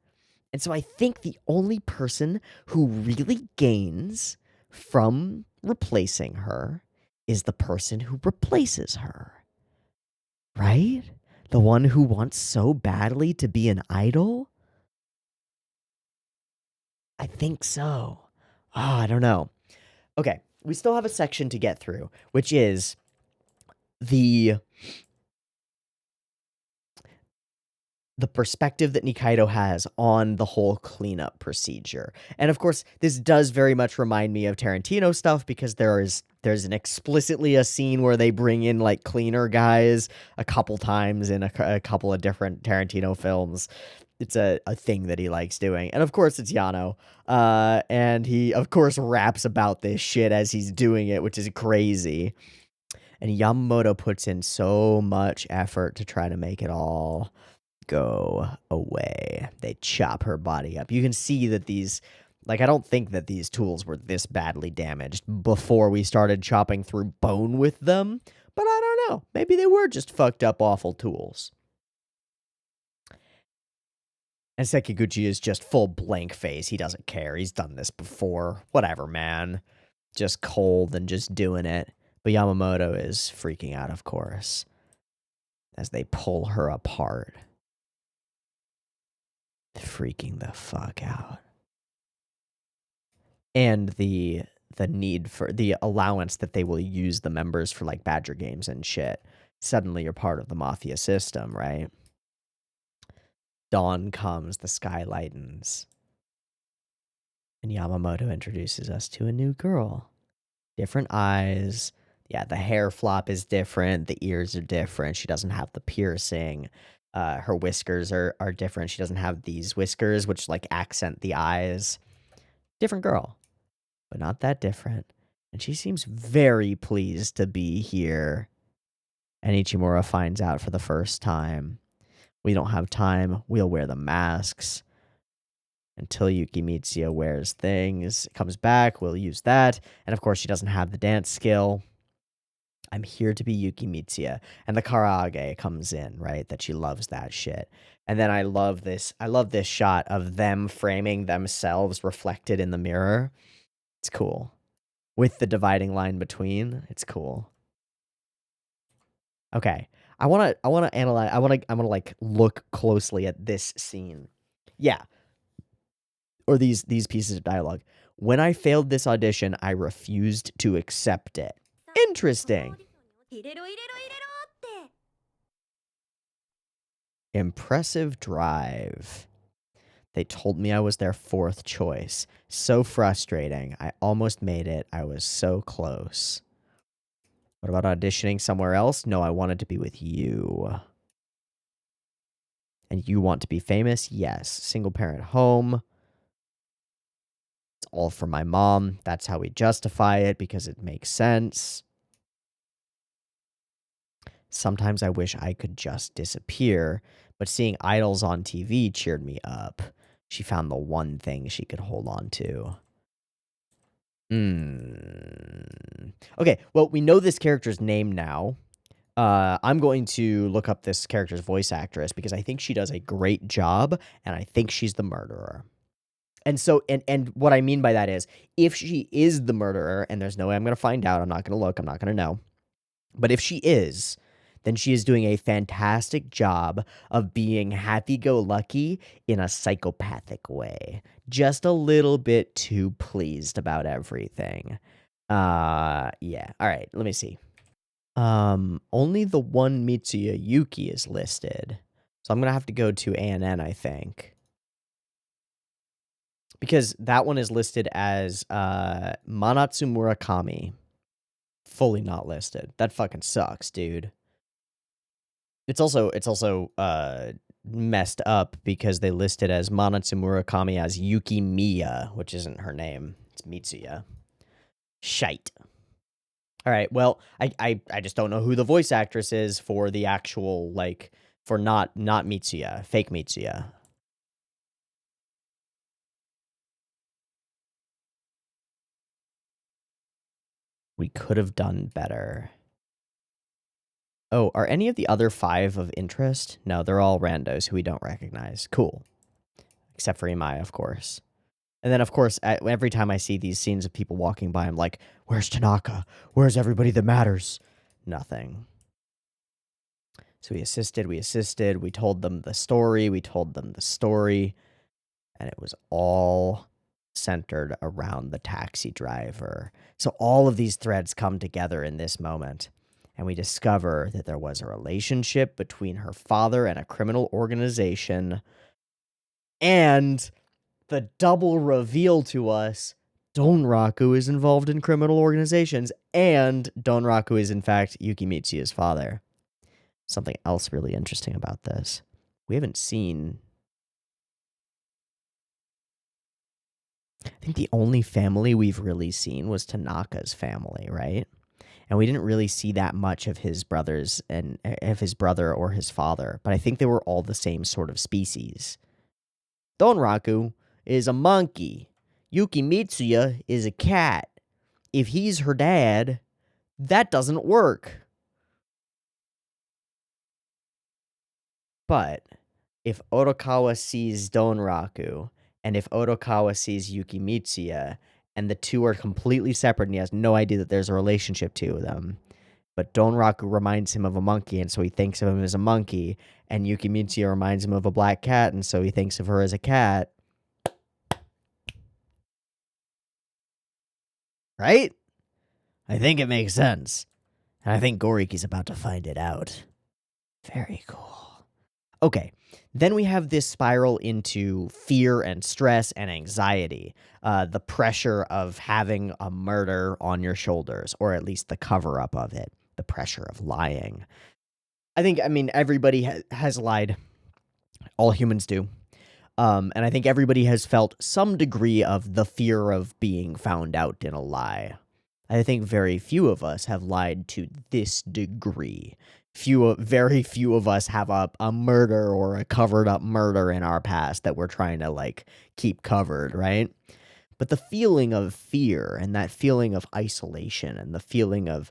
And so I think the only person who really gains from replacing her is the person who replaces her. Right? The one who wants so badly to be an idol? I think so. Oh, I don't know. Okay, we still have a section to get through, which is the perspective that Nikaido has on the whole cleanup procedure. And of course, this does very much remind me of Tarantino stuff because there's an explicitly a scene where they bring in like cleaner guys a couple times in a couple of different Tarantino films. It's a thing that he likes doing. And of course, it's Yano. And he, of course, raps about this shit as he's doing it, which is crazy. And Yamamoto puts in so much effort to try to make it all go away. They chop her body up. You can see that these, like, I don't think that these tools were this badly damaged before we started chopping through bone with them, but I don't know. Maybe they were just fucked up awful tools. And Sekiguchi is just full blank face. He doesn't care. He's done this before. Whatever, man. Just cold and just doing it. But Yamamoto is freaking out, of course, as they pull her apart. Freaking the fuck out. And the need for the allowance that they will use the members for like Badger games and shit. Suddenly you're part of the mafia system, right? Dawn comes, the sky lightens. And Yamamoto introduces us to a new girl. Different eyes. Yeah, the hair flop is different. The ears are different. She doesn't have the piercing. Her whiskers are different. She doesn't have these whiskers, which like accent the eyes. Different girl, but not that different. And she seems very pleased to be here. And Ichimura finds out for the first time. We don't have time. We'll wear the masks. until Yuki Mitsuya wears things. Comes back, we'll use that. And of course, she doesn't have the dance skill. I'm here to be Yuki Mitsuya. And the karaage comes in, right? That she loves that shit. And then I love this shot of them framing themselves reflected in the mirror. It's cool. With the dividing line between. It's cool. Okay. I wanna analyze, I wanna like look closely at this scene. Yeah. Or these pieces of dialogue. When I failed this audition, I refused to accept it. Interesting. Impressive drive. They told me I was their fourth choice. So frustrating. I almost made it. I was so close. What about auditioning somewhere else? No, I wanted to be with you. And you want to be famous? Yes. Single parent home. It's all for my mom. That's how we justify it because it makes sense. Sometimes I wish I could just disappear, but seeing idols on TV cheered me up. She found the one thing she could hold on to. Okay, well, we know this character's name now. I'm going to look up this character's voice actress because I think she does a great job, and I think she's the murderer. And so, and what I mean by that is, if she is the murderer, and there's no way I'm going to find out, I'm not going to look, I'm not going to know. But if she is, then she is doing a fantastic job of being happy-go-lucky in a psychopathic way. Just a little bit too pleased about everything. Yeah. All right, let me see. Only the one Mitsuya Yuki is listed. So I'm going to have to go to ANN, I think. Because that one is listed as Manatsu Murakami. Fully not listed. That fucking sucks, dude. It's also messed up because they listed as Manatsu Murakami as Yuki Miya, which isn't her name. It's Mitsuya. Shite. All right, well, I just don't know who the voice actress is for the actual, like, for not Mitsuya, fake Mitsuya. We could have done better. Oh, are any of the other 5 of interest? No, they're all randos who we don't recognize. Cool. Except for Imai, of course. And then, of course, every time I see these scenes of people walking by, I'm like, where's Tanaka? Where's everybody that matters? Nothing. So we assisted, we told them the story, and it was all centered around the taxi driver. So all of these threads come together in this moment, and we discover that there was a relationship between her father and a criminal organization, and the double reveal to us, Donraku is involved in criminal organizations, and Donraku is in fact Yuki Mitsuya's father. Something else really interesting about this. We haven't seen... I think the only family we've really seen was Tanaka's family, right? And we didn't really see that much of his brothers and of his brother or his father, but I think they were all the same sort of species. Donraku is a monkey. Yuki Mitsuya is a cat. If he's her dad, that doesn't work. But if Otokawa sees Donraku, and if Otokawa sees Yuki Mitsuya, and the two are completely separate and he has no idea that there's a relationship to them, but Donraku reminds him of a monkey, and so he thinks of him as a monkey, and Yuki Mitsuya reminds him of a black cat, and so he thinks of her as a cat. Right? I think it makes sense. And I think Goriki's about to find it out. Very cool. Okay, then we have this spiral into fear and stress and anxiety. The pressure of having a murder on your shoulders, or at least the cover-up of it. The pressure of lying. I mean, everybody has lied. All humans do. And I think everybody has felt some degree of the fear of being found out in a lie. I think very few of us have lied to this degree. very few of us have a murder or a covered up murder in our past that we're trying to like keep covered, right? But the feeling of fear and that feeling of isolation and the feeling of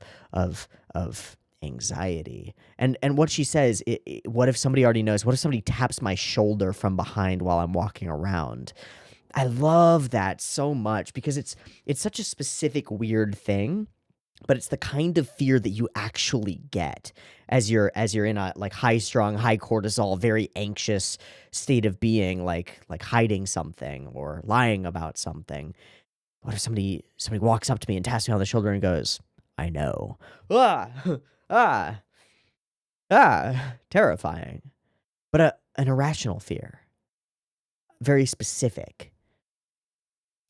anxiety and what she says, what if somebody already knows? What if somebody taps my shoulder from behind while I'm walking around? I love that so much because it's such a specific weird thing, but it's the kind of fear that you actually get as you're in a like high strung, high cortisol, very anxious state of being, like hiding something or lying about something. What if somebody walks up to me and taps me on the shoulder and goes, "I know." Ah, ah, terrifying. But an irrational fear, very specific,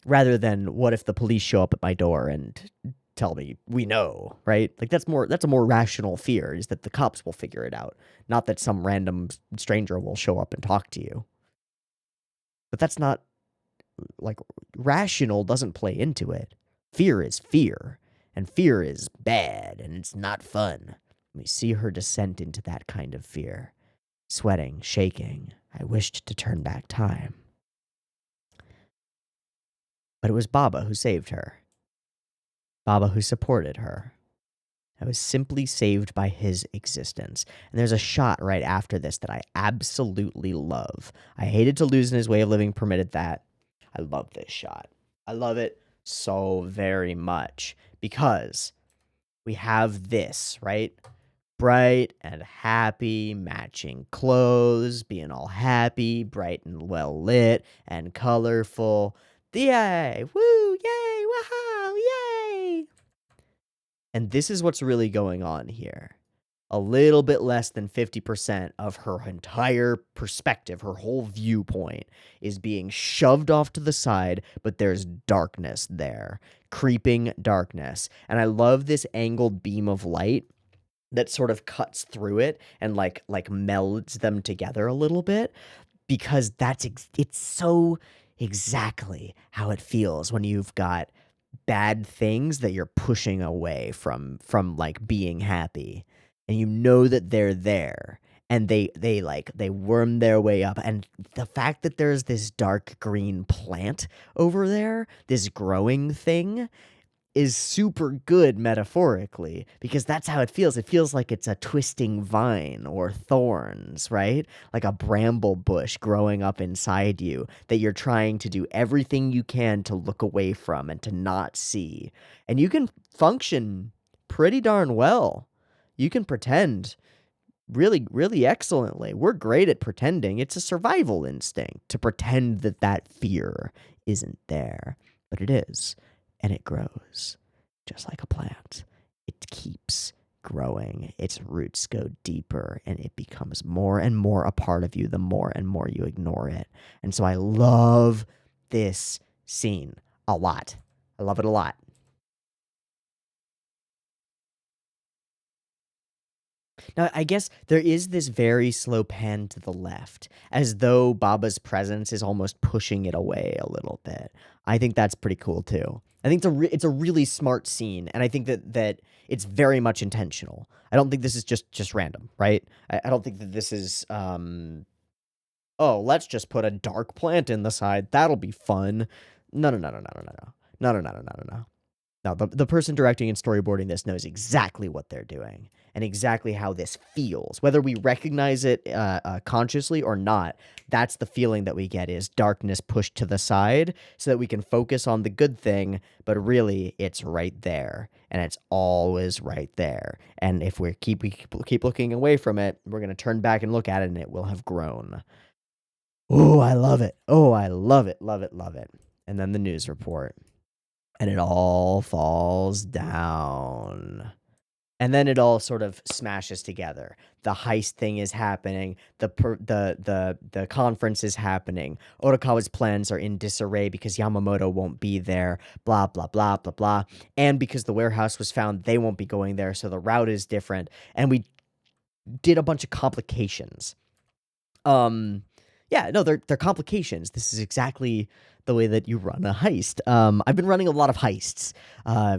rather than what if the police show up at my door and tell me we know, right? Like that's a more rational fear, is that the cops will figure it out, not that some random stranger will show up and talk to you. But that's not like rational doesn't play into it. Fear is fear, and fear is bad, and it's not fun. We see her descent into that kind of fear. Sweating, shaking, I wished to turn back time. But it was Baba who saved her. Baba who supported her. I was simply saved by his existence. And there's a shot right after this that I absolutely love. I hated to lose in his way of living permitted that. I love this shot. I love it so very much because we have this, right? Bright and happy, matching clothes, being all happy, bright and well lit and colorful. Yay! Woo! Yay! Wow! Yay! And this is what's really going on here. A little bit less than 50% of her entire perspective, her whole viewpoint, is being shoved off to the side, but there's darkness there, creeping darkness. And I love this angled beam of light that sort of cuts through it and like melds them together a little bit, because it's so exactly how it feels when you've got bad things that you're pushing away from like being happy, and you know that they're there, and they worm their way up. And the fact that there's this dark green plant over there, this growing thing, is super good metaphorically, because that's how it feels. It feels like it's a twisting vine or thorns, right? Like a bramble bush growing up inside you that you're trying to do everything you can to look away from and to not see. And you can function pretty darn well. You can pretend really, really excellently. We're great at pretending. It's a survival instinct to pretend that that fear isn't there, but it is. And it grows just like a plant. It keeps growing. Its roots go deeper, and it becomes more and more a part of you the more and more you ignore it. And so I love this scene a lot. I love it a lot. Now, I guess there is this very slow pan to the left, as though Baba's presence is almost pushing it away a little bit. I think that's pretty cool too. I think it's a really smart scene, and I think that it's very much intentional. I don't think this is just random, right? I don't think that this is oh, let's just put a dark plant in the side. That'll be fun. No, no, no, no, no, no, no, no, no, no, no, no, no, no. No, the person directing and storyboarding this knows exactly what they're doing and exactly how this feels. Whether we recognize it consciously or not, that's the feeling that we get, is darkness pushed to the side so that we can focus on the good thing, but really it's right there, and it's always right there. And if we keep looking away from it, we're going to turn back and look at it, and it will have grown. Oh, I love it. Oh, I love it, love it, love it. And then the news report. And it all falls down. And then it all sort of smashes together. The heist thing is happening. The conference is happening. Otokawa's plans are in disarray because Yamamoto won't be there. Blah, blah, blah, blah, blah. And because the warehouse was found, they won't be going there, so the route is different. And we did a bunch of complications. Yeah, no, they're complications. This is exactly the way that you run a heist. I've been running a lot of heists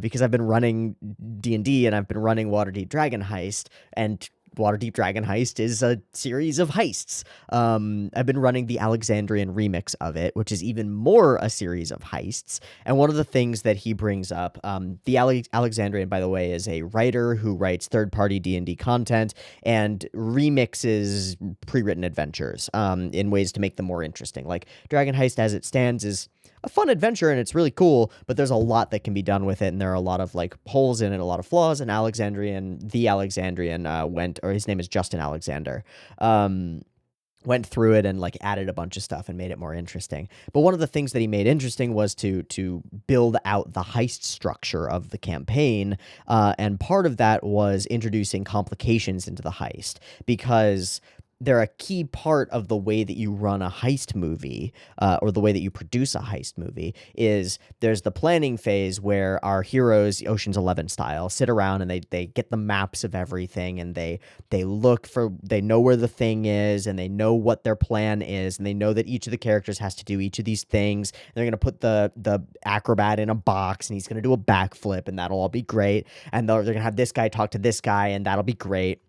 because I've been running D&D, and I've been running Waterdeep Dragon Heist, and Waterdeep Dragon Heist is a series of heists. I've been running the Alexandrian remix of it, which is even more a series of heists. And one of the things that he brings up, the Alexandrian, by the way, is a writer who writes third-party D&D content and remixes pre-written adventures in ways to make them more interesting. Like Dragon Heist, as it stands, is a fun adventure and it's really cool, but there's a lot that can be done with it, and there are a lot of like holes in it, a lot of flaws. And the Alexandrian went, or his name is Justin Alexander, went through it and like added a bunch of stuff and made it more interesting. But one of the things that he made interesting was to build out the heist structure of the campaign, and part of that was introducing complications into the heist, because they're a key part of the way that you run a heist movie, or the way that you produce a heist movie. Is there's the planning phase where our heroes, Ocean's 11 style, sit around and they get the maps of everything, and they know where the thing is, and they know what their plan is, and they know that each of the characters has to do each of these things. They're going to put the acrobat in a box, and he's going to do a backflip, and that'll all be great. And they're going to have this guy talk to this guy, and that'll be great.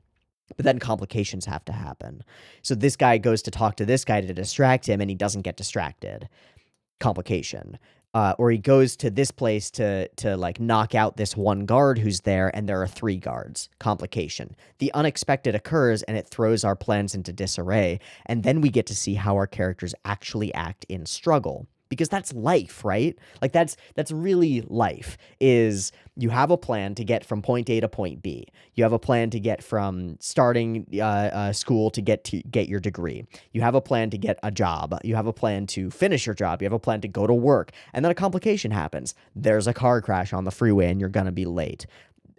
But then complications have to happen. So this guy goes to talk to this guy to distract him, and he doesn't get distracted. Complication. Or he goes to this place to like knock out this one guard who's there, and there are 3 guards. Complication. The unexpected occurs, and it throws our plans into disarray. And then we get to see how our characters actually act in struggle. Because that's life, right? Like that's really life. Is you have a plan to get from point A to point B. You have a plan to get from starting school to get your degree. You have a plan to get a job. You have a plan to finish your job. You have a plan to go to work. And then a complication happens. There's a car crash on the freeway, and you're gonna be late.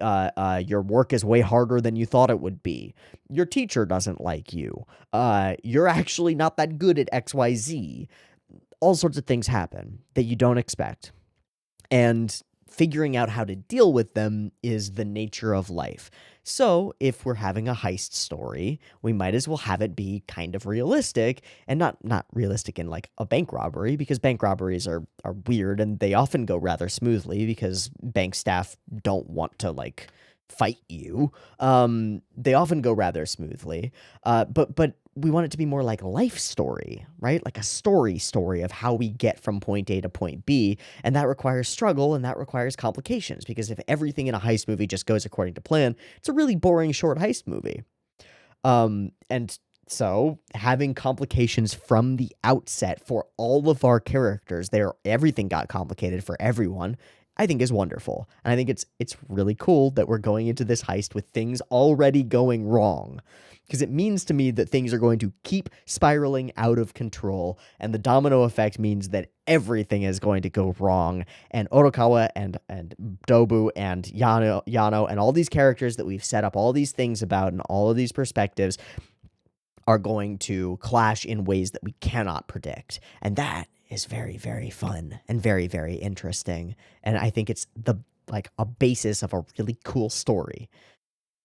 Your work is way harder than you thought it would be. Your teacher doesn't like you. You're actually not that good at XYZ. All sorts of things happen that you don't expect. And figuring out how to deal with them is the nature of life. So if we're having a heist story, we might as well have it be kind of realistic, and not realistic in like a bank robbery, because bank robberies are weird, and they often go rather smoothly because bank staff don't want to like fight you. They often go rather smoothly. But we want it to be more like a life story, right? Like a story of how we get from point A to point B. And that requires struggle, and that requires complications, because if everything in a heist movie just goes according to plan, it's a really boring short heist movie. And so having complications from the outset for all of our characters, everything got complicated for everyone, I think is wonderful. And I think it's really cool that we're going into this heist with things already going wrong, because it means to me that things are going to keep spiraling out of control, and the domino effect means that everything is going to go wrong, and Orokawa and Dobu and Yano and all these characters that we've set up all these things about and all of these perspectives are going to clash in ways that we cannot predict. And that is very, very fun and very, very interesting. And I think it's a basis of a really cool story.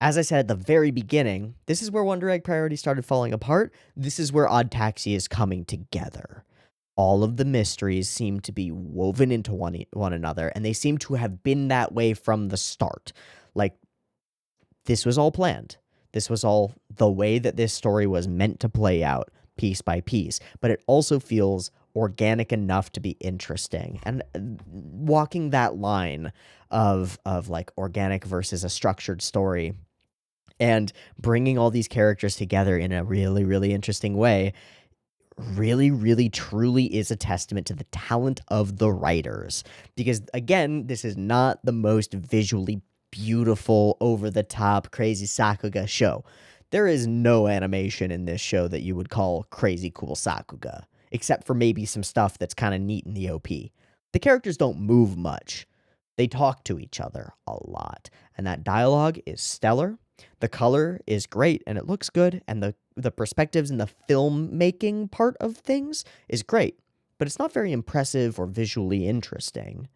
As I said at the very beginning, this is where Wonder Egg Priority started falling apart. This is where Odd Taxi is coming together. All of the mysteries seem to be woven into one another, and they seem to have been that way from the start. Like, this was all planned. This was all the way that this story was meant to play out, piece by piece. But it also feels organic enough to be interesting. And walking that line of like organic versus a structured story, and bringing all these characters together in a really, really interesting way, really, really, truly is a testament to the talent of the writers. Because, again, this is not the most visually beautiful, over-the-top, crazy Sakuga show. There is no animation in this show that you would call crazy cool Sakuga, except for maybe some stuff that's kind of neat in the OP. The characters don't move much. They talk to each other a lot, and that dialogue is stellar. The color is great, and it looks good, and the perspectives and the filmmaking part of things is great, but it's not very impressive or visually interesting.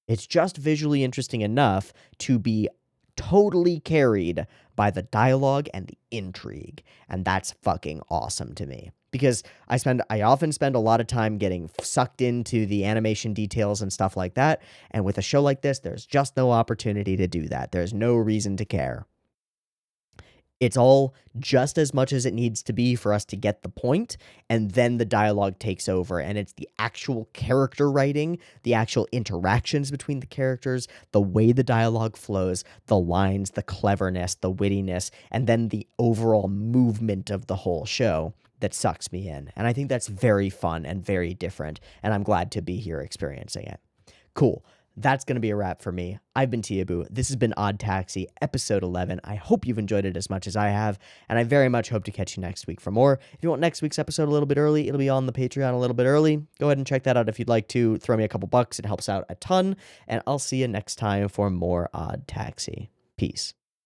It's just visually interesting enough to be totally carried by the dialogue and the intrigue, and that's fucking awesome to me. Because I often spend a lot of time getting sucked into the animation details and stuff like that, and with a show like this, there's just no opportunity to do that. There's no reason to care. It's all just as much as it needs to be for us to get the point, and then the dialogue takes over, and it's the actual character writing, the actual interactions between the characters, the way the dialogue flows, the lines, the cleverness, the wittiness, and then the overall movement of the whole show that sucks me in. And I think that's very fun and very different, and I'm glad to be here experiencing it. Cool. That's going to be a wrap for me. I've been Teeaboo. This has been Odd Taxi, episode 11. I hope you've enjoyed it as much as I have, and I very much hope to catch you next week for more. If you want next week's episode a little bit early, it'll be on the Patreon a little bit early. Go ahead and check that out if you'd like to. Throw me a couple bucks. It helps out a ton, and I'll see you next time for more Odd Taxi. Peace.